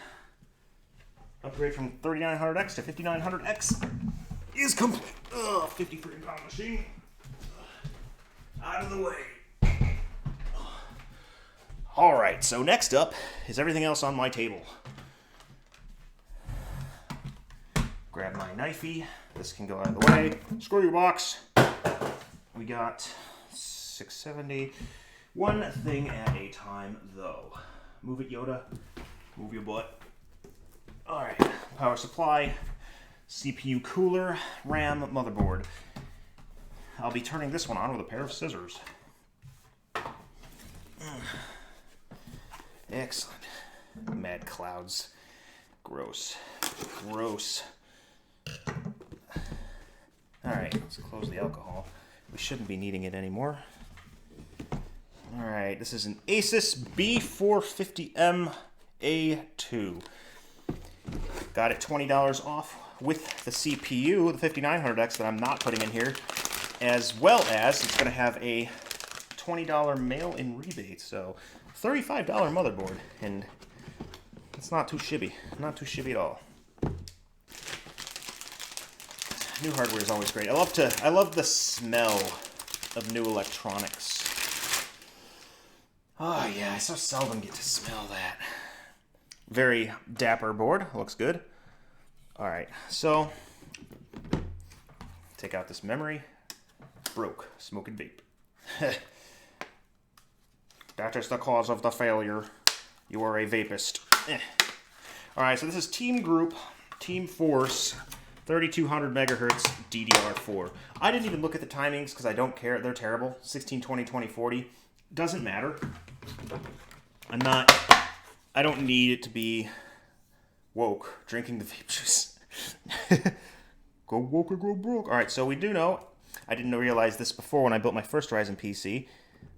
Upgrade from 3900X to 5900X is complete. 53-pound machine. Out of the way. All right, so next up is everything else on my table. Grab my knifey. This can go out of the way. Screw your box. We got 670. One thing at a time, though. Move it, Yoda. Move your butt. Alright, power supply, CPU cooler, RAM, motherboard. I'll be turning this one on with a pair of scissors. Excellent. Mad clouds. Gross. Gross. Alright, let's close the alcohol. We shouldn't be needing it anymore. Alright, this is an Asus B450M A2. Got it $20 off with the CPU, the 5900X that I'm not putting in here, as well as it's going to have a $20 mail-in rebate, so $35 motherboard, and it's not too shibby. Not too shibby at all. New hardware is always great. I love the smell of new electronics. Oh yeah, I so seldom get to smell that. Very dapper board, looks good. Alright, so take out this memory. Broke. Smoke and vape. That is the cause of the failure. You are a vapist. Alright, so this is Team Group, Team Force, 3200 megahertz DDR4. I didn't even look at the timings because I don't care. They're terrible. 16, 20, 20, 40. Doesn't matter. I don't need it to be woke drinking the vape juice. Go woke or go broke. Alright, so we do know, I didn't realize this before when I built my first Ryzen PC,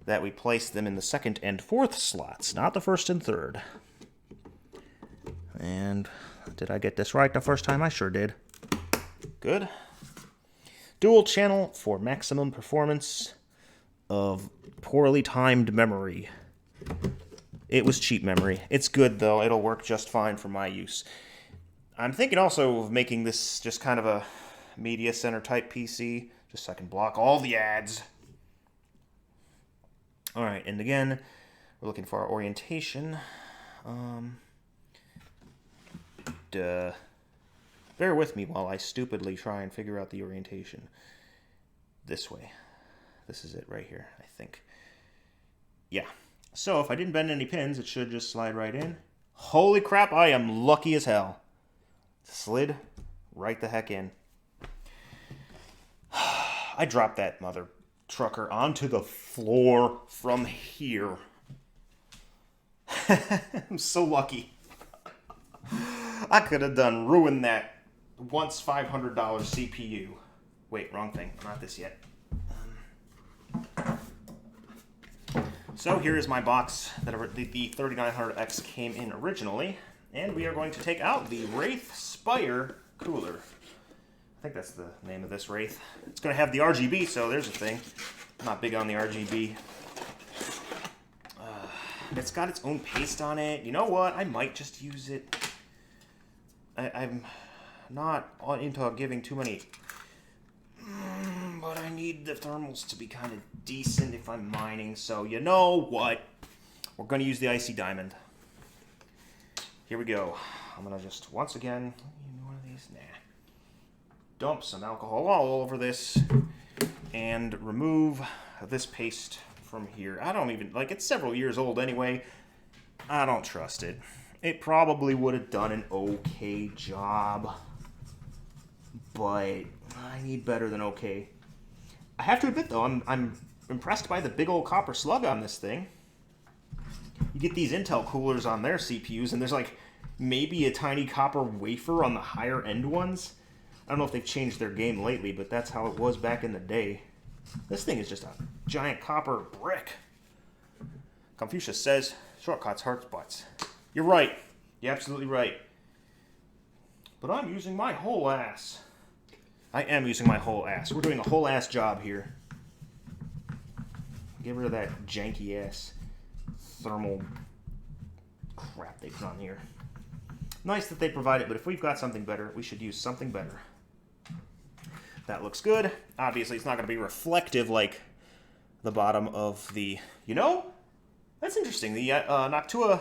that we placed them in the second and fourth slots, not the first and third. And did I get this right the first time? I sure did. Good. Dual channel for maximum performance of poorly timed memory. It was cheap memory. It's good though. It'll work just fine for my use. I'm thinking also of making this just kind of a media center type PC, just so I can block all the ads. Alright, and again, we're looking for our orientation. Bear with me while I stupidly try and figure out the orientation. This way. This is it right here, I think. Yeah. So if I didn't bend any pins, it should just slide right in. Holy crap, I am lucky as hell. Slid right the heck in. I dropped that mother trucker onto the floor from here. I'm so lucky. I could have ruined that once $500 CPU. Wait, wrong thing. Not this yet. So here is my box that the 3900X came in originally, and we are going to take out the Wraith Spire cooler. I think that's the name of this Wraith. It's going to have the RGB, so there's a thing. I'm not big on the RGB. It's got its own paste on it. You know what? I might just use it. I'm not into giving too many... But I need the thermals to be kind of decent if I'm mining, so you know what? We're going to use the Icy Diamond. Here we go. I'm going to just, once again, one of these, dump some alcohol all over this and remove this paste from here. I don't even, it's several years old anyway. I don't trust it. It probably would have done an okay job, but I need better than okay. I have to admit, though, I'm impressed by the big old copper slug on this thing. You get these Intel coolers on their CPUs, and there's maybe a tiny copper wafer on the higher end ones. I don't know if they've changed their game lately, but that's how it was back in the day. This thing is just a giant copper brick. Confucius says, shortcuts hurts butts. You're right. You're absolutely right. But I'm using my whole ass. I am using my whole ass. We're doing a whole ass job here. Get rid of that janky ass thermal crap they put on here. Nice that they provide it, but if we've got something better, we should use something better. That looks good. Obviously, it's not going to be reflective like the bottom of the... You know? That's interesting. The Noctua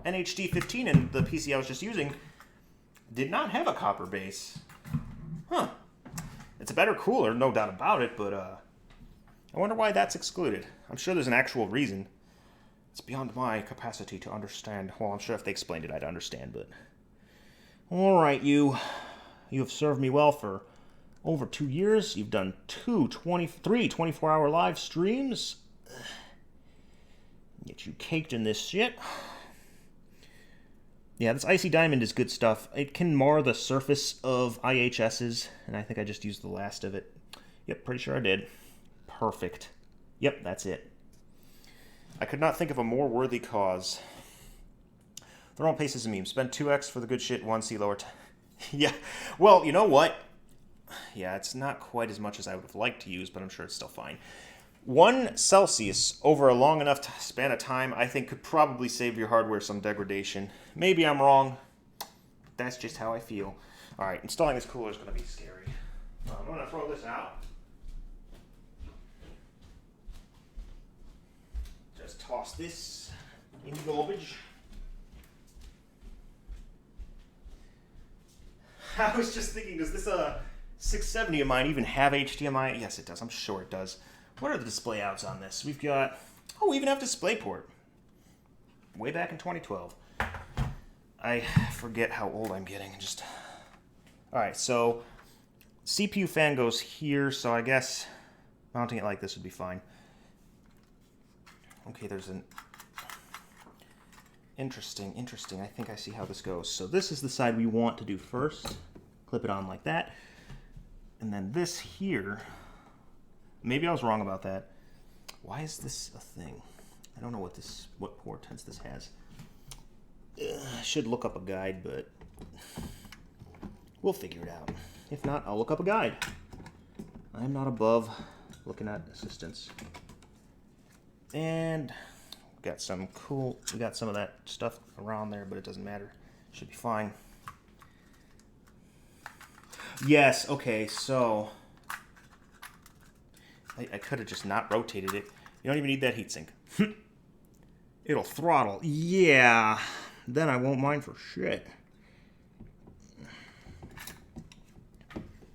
NHD15 and the PC I was just using did not have a copper base. Huh. It's a better cooler, no doubt about it, but I wonder why that's excluded. I'm sure there's an actual reason. It's beyond my capacity to understand. Well, I'm sure if they explained it, I'd understand, but... Alright, you. You have served me well for over 2 years. You've done 24-hour live streams. Get you caked in this shit. Yeah, this Icy Diamond is good stuff. It can mar the surface of IHSs, and I think I just used the last of it. Yep, pretty sure I did. Perfect. Yep, that's it. I could not think of a more worthy cause. Thermal paste is a meme. Spend 2x for the good shit, 1C lower yeah, well, you know what? Yeah, it's not quite as much as I would have liked to use, but I'm sure it's still fine. 1 Celsius over a long enough span of time, I think, could probably save your hardware some degradation. Maybe I'm wrong. That's just how I feel. All right, installing this cooler is going to be scary. I'm going to throw this out. Just toss this in the garbage. I was just thinking, does this 670 of mine even have HDMI? Yes, it does. I'm sure it does. What are the display outs on this? We've got... Oh, we even have DisplayPort. Way back in 2012. I forget how old I'm getting. Just... Alright, so... CPU fan goes here, so I guess mounting it like this would be fine. Okay, there's an... Interesting. I think I see how this goes. So this is the side we want to do first. Clip it on like that. And then this here... Maybe I was wrong about that. Why is this a thing? I don't know what portents this has. I should look up a guide, but we'll figure it out. If not, I'll look up a guide. I'm not above looking at assistance. And we got some of that stuff around there, but it doesn't matter. Should be fine. Yes, okay, so I could have just not rotated it. You don't even need that heatsink. It'll throttle. Yeah, then I won't mind for shit.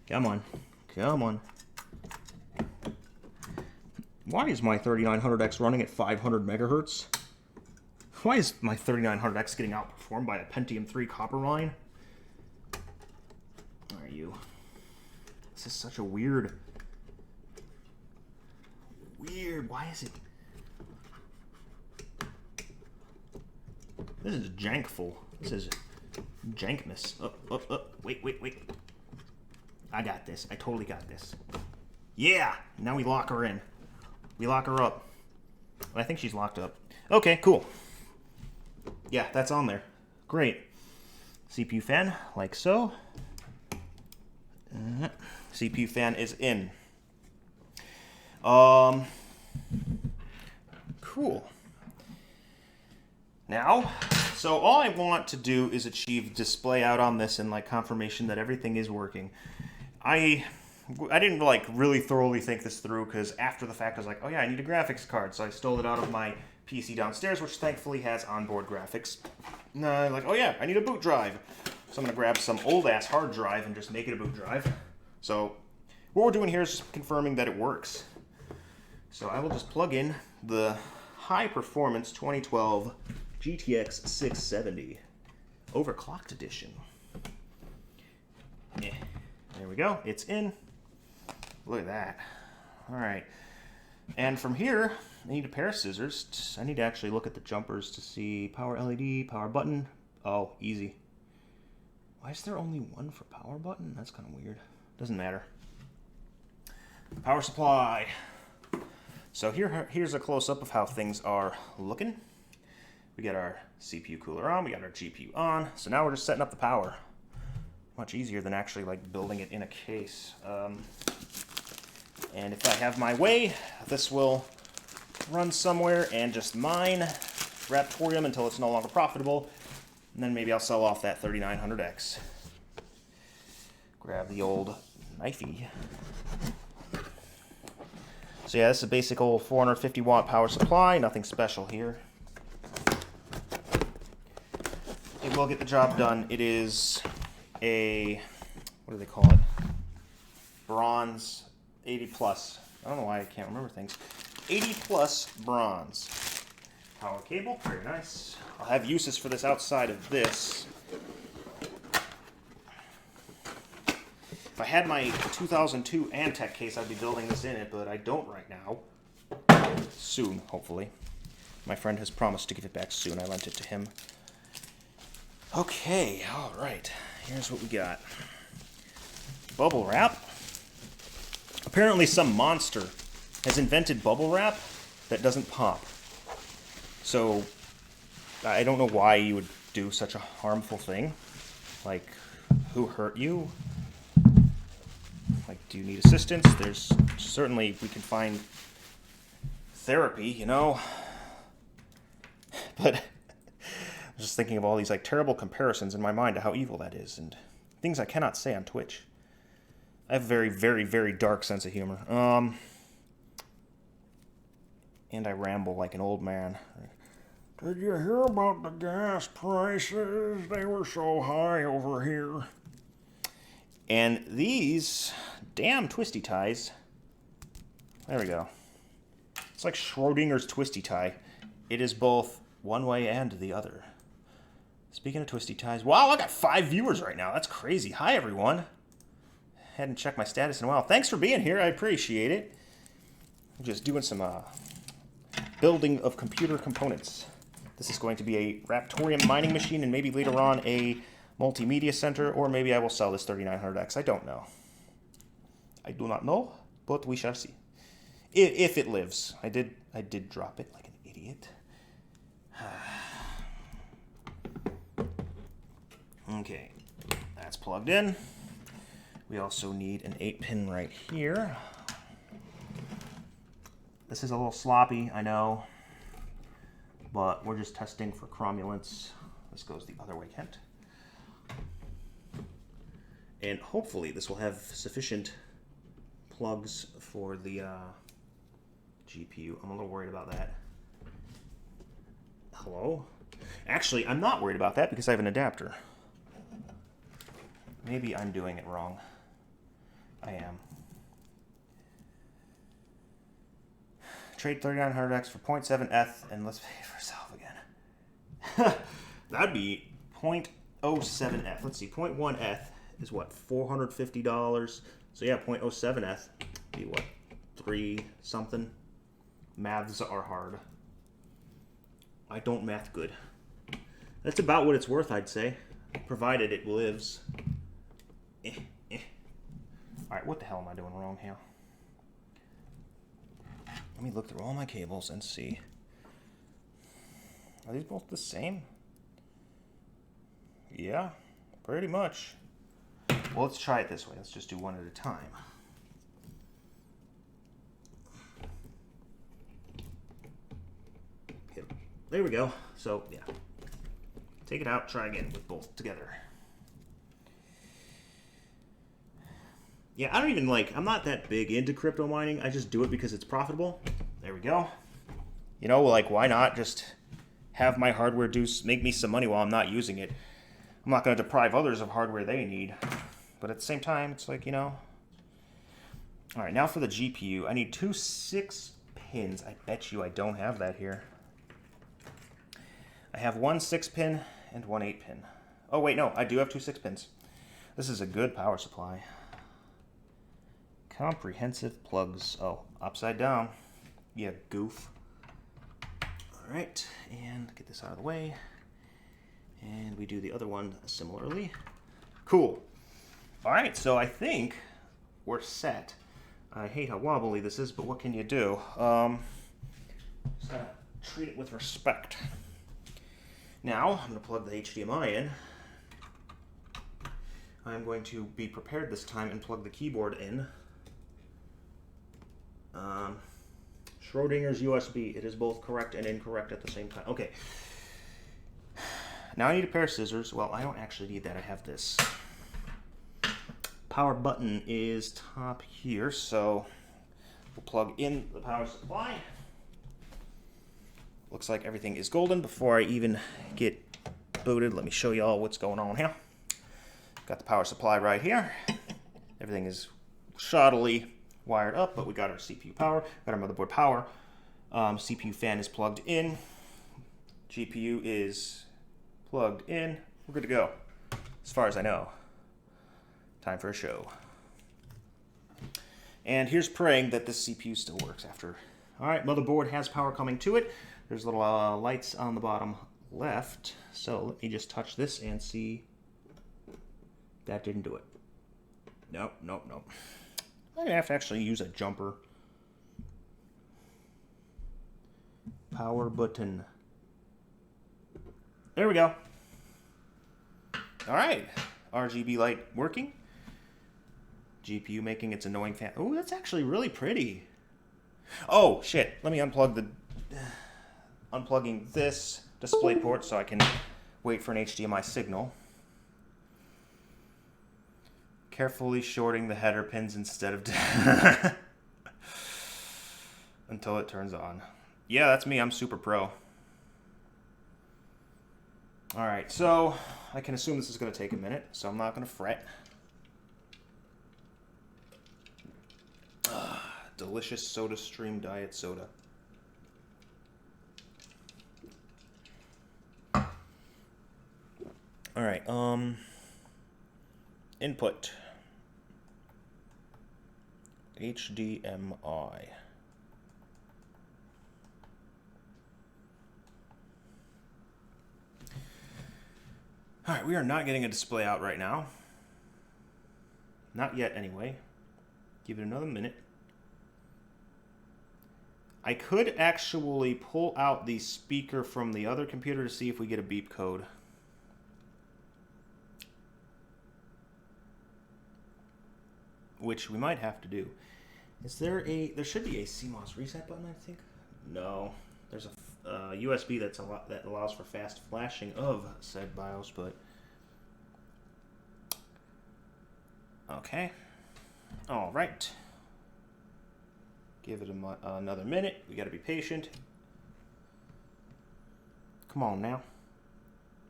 Come on. Why is my 3900X running at 500 megahertz? Why is my 3900X getting outperformed by a Pentium 3 copper line? Where are you? This is such a weird... Why is it... This is jankful. This is jankness. Wait. I got this. I totally got this. Yeah! Now we lock her in. We lock her up. I think she's locked up. Okay, cool. Yeah, that's on there. Great. CPU fan, like so. CPU fan is in. Cool. Now, so all I want to do is achieve display out on this and like confirmation that everything is working. I didn't like really thoroughly think this through because after the fact I was like, oh yeah, I need a graphics card. So I stole it out of my PC downstairs, which thankfully has onboard graphics. Like, oh yeah, I need a boot drive. So I'm going to grab some old ass hard drive and just make it a boot drive. So what we're doing here is just confirming that it works. So I will just plug in the high performance 2012 GTX 670 overclocked edition. Yeah, there we go. It's in. Look at that. All right. And from here, I need a pair of scissors. I need to actually look at the jumpers to see power LED, power button. Oh, easy. Why is there only one for power button? That's kind of weird. Doesn't matter. Power supply. So here's a close-up of how things are looking. We got our CPU cooler on, we got our GPU on. So now we're just setting up the power. Much easier than actually like building it in a case. And if I have my way, this will run somewhere and just mine Raptorium until it's no longer profitable. And then maybe I'll sell off that 3900X. Grab the old knifey. So yeah, this is a basic old 450 watt power supply, nothing special here. It will get the job done. It is a, what do they call it? Bronze 80 plus. I don't know why I can't remember things. 80 plus bronze. power cable, very nice. I'll have uses for this outside of this. If I had my 2002 Antec case, I'd be building this in it, but I don't right now. Soon, hopefully. My friend has promised to give it back soon. I lent it to him. Okay, all right. Here's what we got. Bubble wrap. Apparently some monster has invented bubble wrap that doesn't pop. So, I don't know why you would do such a harmful thing. Like, who hurt you? Like, do you need assistance? There's certainly, we can find therapy, you know? But I'm just thinking of all these, like, terrible comparisons in my mind to how evil that is, and things I cannot say on Twitch. I have a very, very, very dark sense of humor. And I ramble like an old man. Did you hear about the gas prices? They were so high over here. And these damn twisty ties. There we go. It's like Schrodinger's twisty tie. It is both one way and the other. Speaking of twisty ties, wow, I got 5 viewers right now. That's crazy. Hi, everyone. Hadn't checked my status in a while. Thanks for being here. I appreciate it. I'm just doing some building of computer components. This is going to be a Raptorium mining machine and maybe later on a multimedia center, or maybe I will sell this 3900X. I don't know. I do not know, but we shall see. If it lives. I did drop it like an idiot. Okay, that's plugged in. We also need an 8-pin right here. This is a little sloppy, I know, but we're just testing for cromulence. This goes the other way, Kent. And hopefully this will have sufficient plugs for the GPU. I'm a little worried about that. Hello? Actually, I'm not worried about that because I have an adapter. Maybe I'm doing it wrong. I am. Trade 3900X for 0.7 and let's pay for self again. That'd be 0.07 Let's see, 0.1 is what, $450? So yeah, 0.07 be what, 3 something? Maths are hard. I don't math good. That's about what it's worth, I'd say, provided it lives. Alright, what the hell am I doing wrong here? Let me look through all my cables and see. Are these both the same? Yeah, pretty much. Well, let's try it this way. Let's just do one at a time. There we go. So, yeah. Take it out, try again with both together. Yeah, I don't even I'm not that big into crypto mining. I just do it because it's profitable. There we go. You know, why not just have my hardware make me some money while I'm not using it? I'm not going to deprive others of hardware they need. But at the same time, it's you know. All right, now for the GPU. I need 2 6-pins. I bet you I don't have that here. I have 1 6-pin and 1 8-pin. Oh, wait, no. I do have 2 6-pins. This is a good power supply. Comprehensive plugs. Oh, upside down. Yeah, goof. All right, and get this out of the way. And we do the other one similarly. Cool. All right, so I think we're set. I hate how wobbly this is, but what can you do? Just gotta treat it with respect. Now, I'm gonna plug the HDMI in. I'm going to be prepared this time and plug the keyboard in. Schrodinger's USB. It is both correct and incorrect at the same time. Okay. Now I need a pair of scissors. Well, I don't actually need that. I have this. Power button is top here, so we'll plug in the power supply. Looks like everything is golden. Before I even get booted, let me show you all what's going on here. Got the power supply right here. Everything is shoddily wired up, but we got our CPU power, got our motherboard power. CPU fan is plugged in. GPU is plugged in. We're good to go, as far as I know. Time for a show. And here's praying that this CPU still works after. All right, motherboard has power coming to it. There's little lights on the bottom left. So let me just touch this and see. That didn't do it. Nope, nope, nope. I'm gonna have to actually use a jumper. Power button. There we go. All right, RGB light working. GPU making its annoying fan. Oh, that's actually really pretty. Oh, shit. Let me unplug unplugging this display port so I can wait for an HDMI signal. Carefully shorting the header pins instead of until it turns on. Yeah, that's me. I'm super pro. All right, so I can assume this is going to take a minute, so I'm not going to fret. Delicious SodaStream diet soda. All right, input. HDMI. All right, we are not getting a display out right now. Not yet, anyway. Give it another minute. I could actually pull out the speaker from the other computer to see if we get a beep code. Which we might have to do. Is there there should be a CMOS reset button, I think? No. There's a USB that allows for fast flashing of said BIOS, but... Okay. All right. Give it another minute. We got to be patient. Come on now.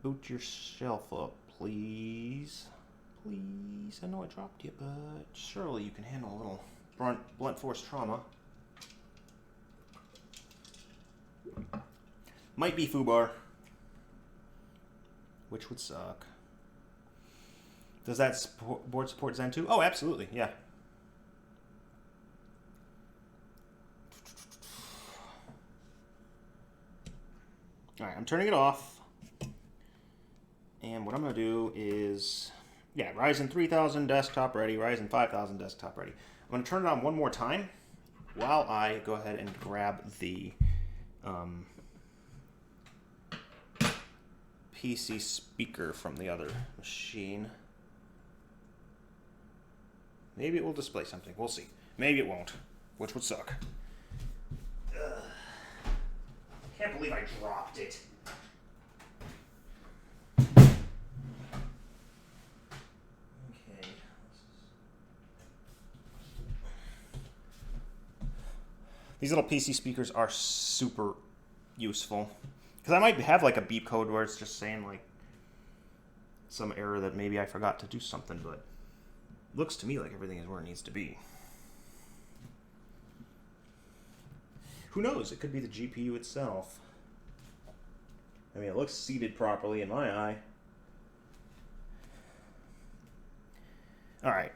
Boot yourself up, please. Please. I know I dropped you, but surely you can handle a little blunt force trauma. Might be foobar, which would suck. Does that board support Zen 2? Oh, absolutely, yeah. All right, I'm turning it off. And what I'm going to do is, yeah, Ryzen 3000 desktop ready, Ryzen 5000 desktop ready. I'm going to turn it on one more time while I go ahead and grab the PC speaker from the other machine. Maybe it will display something. We'll see. Maybe it won't, which would suck. Can't believe I dropped it. Okay. These little PC speakers are super useful. Because I might have like a beep code where it's just saying like some error that maybe I forgot to do something, but it looks to me like everything is where it needs to be. Who knows? It could be the GPU itself. I mean, it looks seated properly in my eye. All right.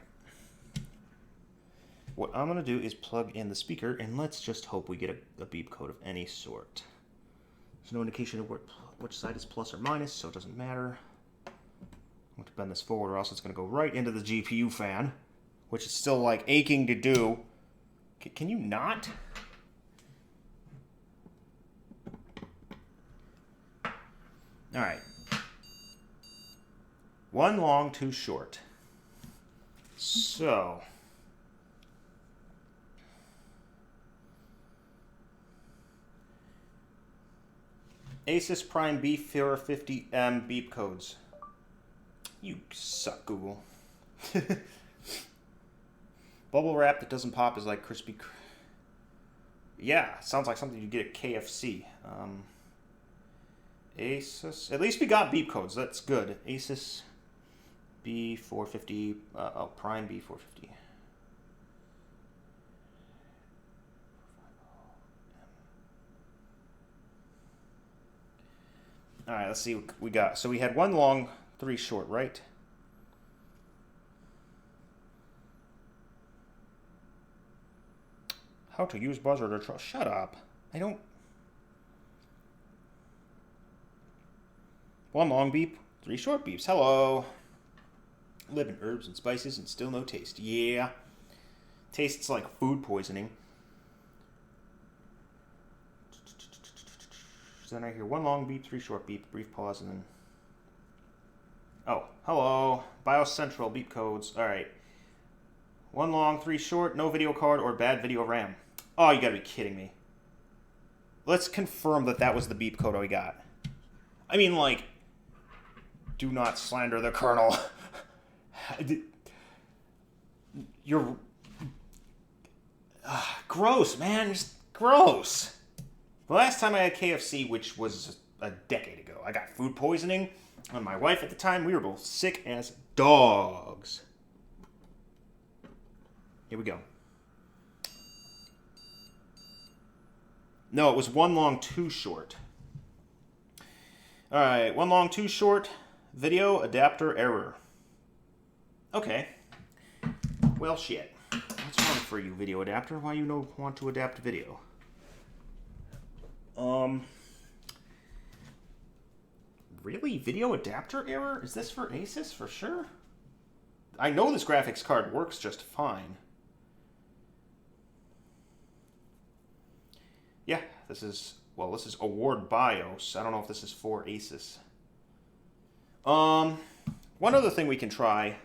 What I'm going to do is plug in the speaker, and let's just hope we get a beep code of any sort. There's no indication of which side is plus or minus, so it doesn't matter. I'm going to bend this forward, or else it's going to go right into the GPU fan, which is still, like, aching to do. Can you not? All right. One long, two short. So... Asus Prime B450M beep codes. You suck, Google. Bubble wrap that doesn't pop is like crispy. Yeah, sounds like something you get at KFC. Asus. At least we got beep codes. That's good. Asus B450. Prime B450. All right, let's see what we got. So we had 1 long, 3 short, right? How to use buzzer to trust. Shut up. I don't. 1 long beep, 3 short beeps. Hello. Live in herbs and spices and still no taste. Yeah. Tastes like food poisoning. So then I hear 1 long beep, 3 short beep, brief pause, and then... Oh, hello. BIOS Central beep codes. All right. 1 long, 3 short, no video card, or bad video RAM. Oh, you gotta be kidding me. Let's confirm that that was the beep code I got. I mean, like, do not slander the kernel. You're... gross, man. Just gross. The last time I had KFC, which was a decade ago, I got food poisoning. And my wife at the time, we were both sick as dogs. Here we go. No, it was 1 long, 2 short. All right, 1 long, 2 short. Video adapter error. Okay. Well, shit. What's wrong for you, video adapter? Why you don't want to adapt video? Really? Video adapter error? Is this for Asus for sure? I know this graphics card works just fine. Yeah, this is Award BIOS. I don't know if this is for Asus. One other thing we can try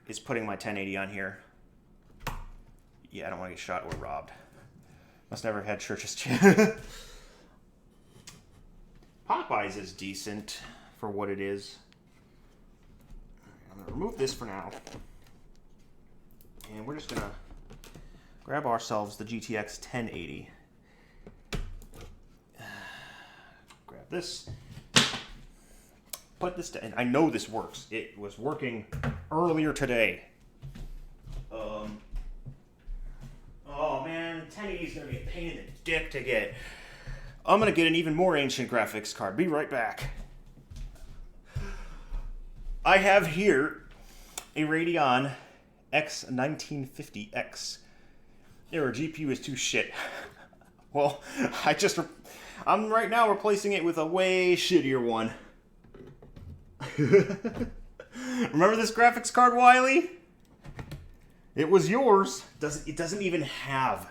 is putting my 1080 on here. Yeah, I don't want to get shot or robbed. Must never had churches. Popeyes is decent for what it is. I'm going to remove this for now. And we're just going to grab ourselves the GTX 1080. Grab this. Put this down. And I know this works. It was working earlier today. Oh man, 1080 is going to be a pain in the dick to get. I'm going to get an even more ancient graphics card. Be right back. I have here a Radeon X1950X. Their GPU is too shit. Well, I'm right now replacing it with a way shittier one. Remember this graphics card, Wiley? It was yours. It doesn't even have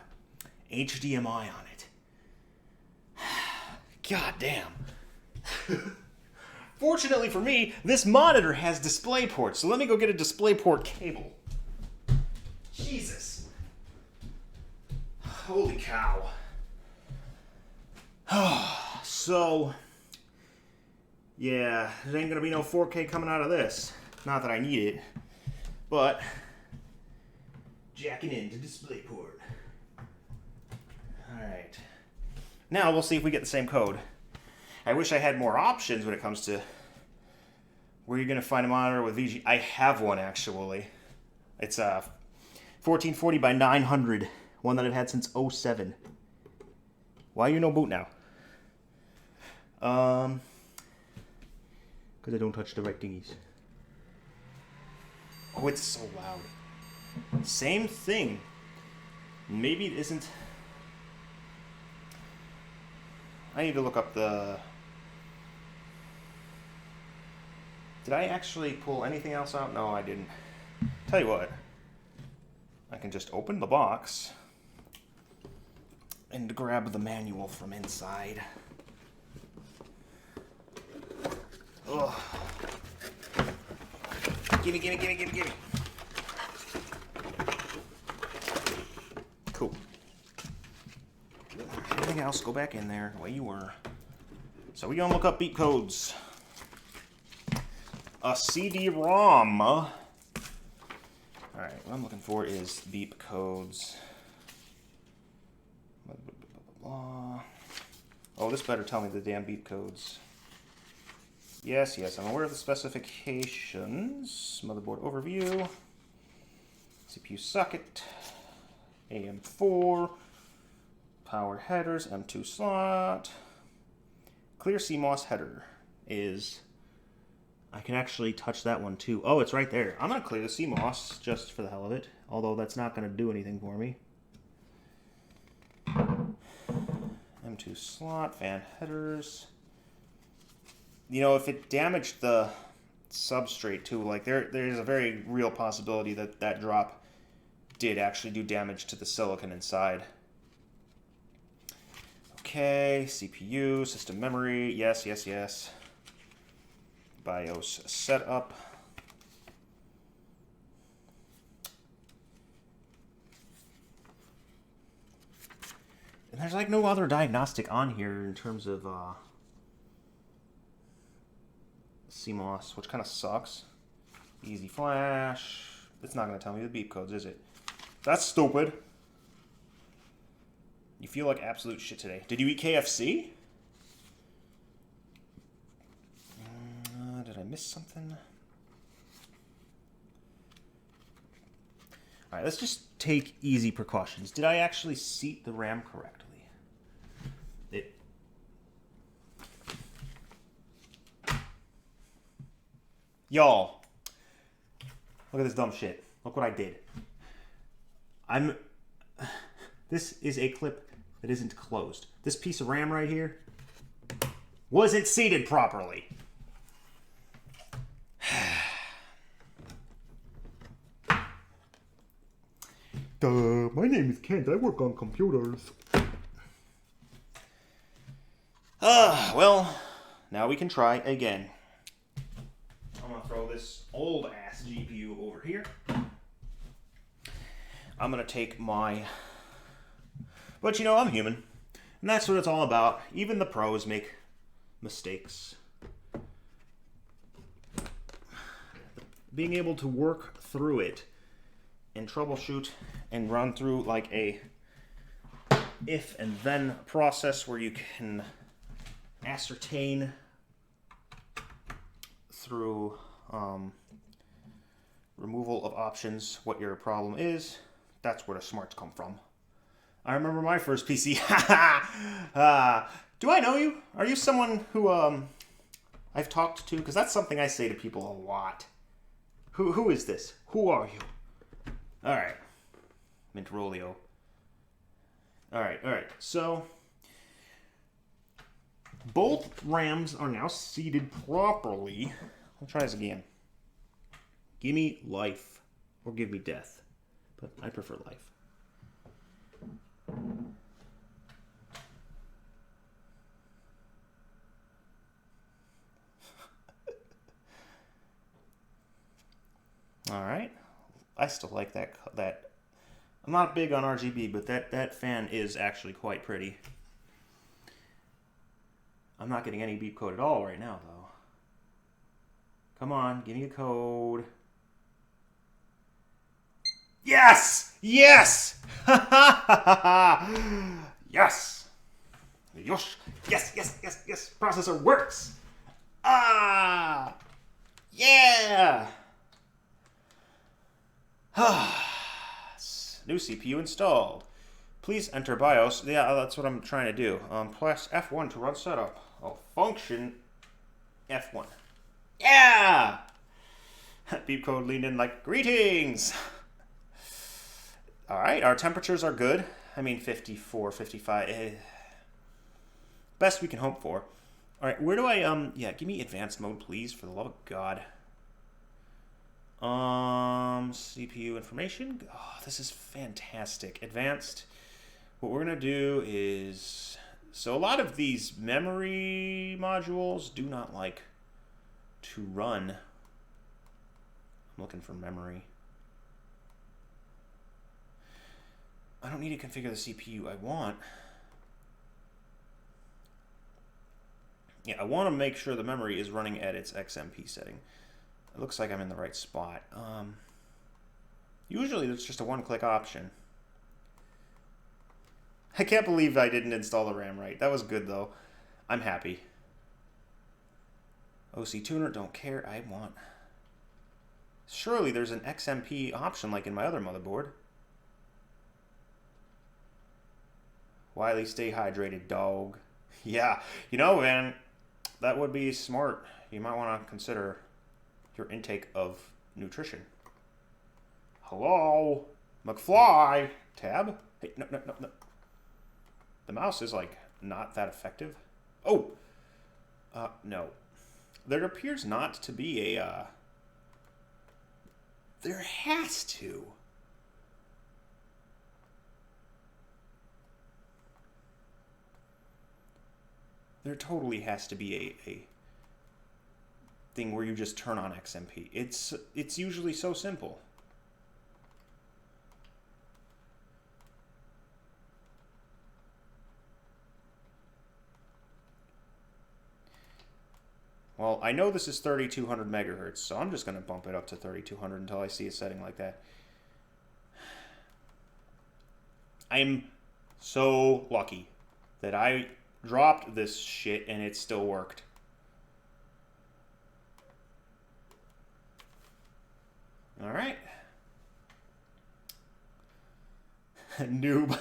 HDMI on it. God damn. Fortunately for me, this monitor has DisplayPort, so let me go get a DisplayPort cable. Jesus. Holy cow. So, yeah, there ain't gonna be no 4K coming out of this. Not that I need it, but jacking into DisplayPort. Alright. Now we'll see if we get the same code. I wish I had more options when it comes to where you're going to find a monitor with VG. I have one, actually. It's a 1440 by 900. One that I've had since 07. Why you no boot now? Because I don't touch the right thingies. Oh, it's so loud. Same thing. Maybe it isn't... I need to look up the... Did I actually pull anything else out? No, I didn't. Tell you what. I can just open the box and grab the manual from inside. Ugh. Gimme, gimme, gimme, gimme, gimme. Cool. Everything else, go back in there the way you were. So we're gonna look up beep codes. A CD-ROM. Alright, what I'm looking for is beep codes. Blah, blah, blah, blah, blah. Oh, this better tell me the damn beep codes. Yes, I'm aware of the specifications. Motherboard overview. CPU socket. AM4. Power headers, M2 slot. Clear CMOS header. is I can actually touch that one too. Oh, it's right there. I'm going to clear the CMOS just for the hell of it, although that's not going to do anything for me. M2 slot, fan headers. You know, if it damaged the substrate too, like there's a very real possibility that that drop did actually do damage to the silicon inside. Okay, CPU, system memory, yes, yes, yes. BIOS setup. And there's like no other diagnostic on here in terms of CMOS, which kind of sucks. Easy flash. It's not going to tell me the beep codes, is it? That's stupid. You feel like absolute shit today. Did you eat KFC? Did I miss something? All right, let's just take easy precautions. Did I actually seat the RAM correctly? Y'all, look at this dumb shit. Look what I did. This is a clip that isn't closed. This piece of RAM right here wasn't seated properly. My name is Kent. I work on computers. Well, now we can try again. I'm going to throw this old-ass GPU over here. I'm going to take my... But, you know, I'm human. And that's what it's all about. Even the pros make mistakes. Being able to work through it and troubleshoot and run through like a if and then process where you can ascertain through removal of options what your problem is. That's where the smarts come from. I remember my first PC. Do I know you? Are you someone who I've talked to? Because that's something I say to people a lot. Who is this? Who are you? All right. Mintrolio. All right. So both RAMs are now seated properly. I'll try this again. Give me life or give me death. But I prefer life. All right. I still like that. I'm not big on RGB, but that fan is actually quite pretty. I'm not getting any beep code at all right now, though. Come on, give me a code. Yes! Yes! Yes! Yosh! Yes! Processor works! Ah! Yeah! New CPU installed. Please enter BIOS. Yeah, that's what I'm trying to do. Press F1 to run setup. Oh, function F1. Yeah! Beep code leaned in like, greetings! Alright, our temperatures are good. I mean, 54, 55. Best we can hope for. Alright, where do I, yeah, give me advanced mode, please, for the love of God. CPU information. Oh, this is fantastic. Advanced. What we're going to do is... So a lot of these memory modules do not like to run. I'm looking for memory. I don't need to configure the CPU. I want... Yeah, I want to make sure the memory is running at its XMP setting. It looks like I'm in the right spot. Usually it's just a one-click option. I can't believe I didn't install the RAM right. That was good, though. I'm happy. OC tuner, don't care. I want... Surely there's an XMP option like in my other motherboard. Wiley, stay hydrated, dog. Yeah, you know, man, that would be smart. You might want to consider your intake of nutrition. Hello? McFly? Tab? Hey, no. The mouse is, like, not that effective. Oh! No. There appears not to be a, There has to. There totally has to be a thing where you just turn on XMP. It's usually so simple. Well, I know this is 3200 megahertz, so I'm just going to bump it up to 3200 until I see a setting like that. I'm so lucky that I dropped this shit and it still worked. All right. Noob.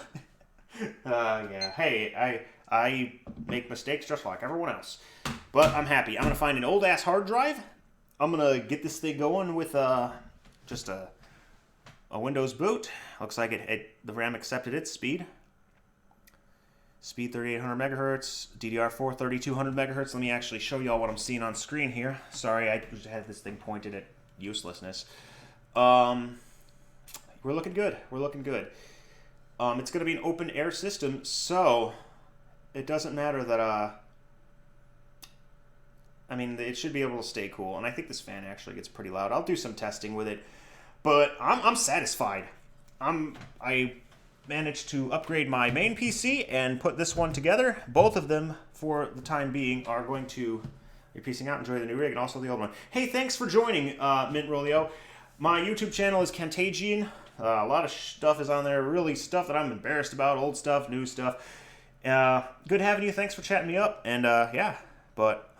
Yeah. Hey, I make mistakes just like everyone else. But I'm happy. I'm going to find an old-ass hard drive. I'm going to get this thing going with just a Windows boot. Looks like the RAM accepted its speed. Speed 3800 megahertz, DDR4 3200 megahertz. Let me actually show you all what I'm seeing on screen here. Sorry, I just had this thing pointed at uselessness. We're looking good. We're looking good. It's going to be an open air system, so it doesn't matter that, I mean, it should be able to stay cool. And I think this fan actually gets pretty loud. I'll do some testing with it, but I'm satisfied. I managed to upgrade my main PC and put this one together. Both of them, for the time being, are going to be peacing out. Enjoy the new rig and also the old one. Hey, thanks for joining, Mint Rolio. My YouTube channel is Cantagian. A lot of stuff is on there, really stuff that I'm embarrassed about, old stuff, new stuff. Good having you. Thanks for chatting me up. And yeah, but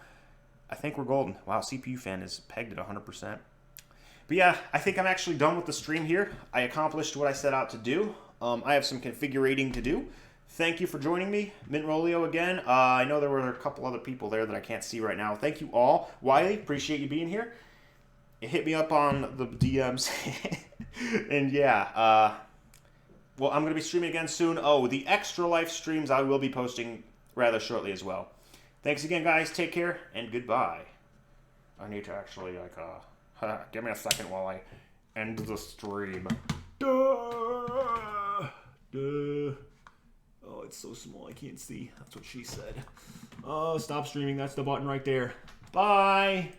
I think we're golden. Wow, CPU fan is pegged at 100%. But yeah, I think I'm actually done with the stream here. I accomplished what I set out to do. I have some configurating to do. Thank you for joining me, Mint Rolio again. I know there were a couple other people there that I can't see right now. Thank you all. Wiley, appreciate you being here. Hit me up on the DMs. And yeah, well, I'm going to be streaming again soon. Oh, the Extra Life streams I will be posting rather shortly as well. Thanks again, guys. Take care, and goodbye. I need to actually, like, give me a second while I end the stream. Duh. Oh, it's so small I can't see. That's what she said. Oh, stop streaming. That's the button right there. Bye.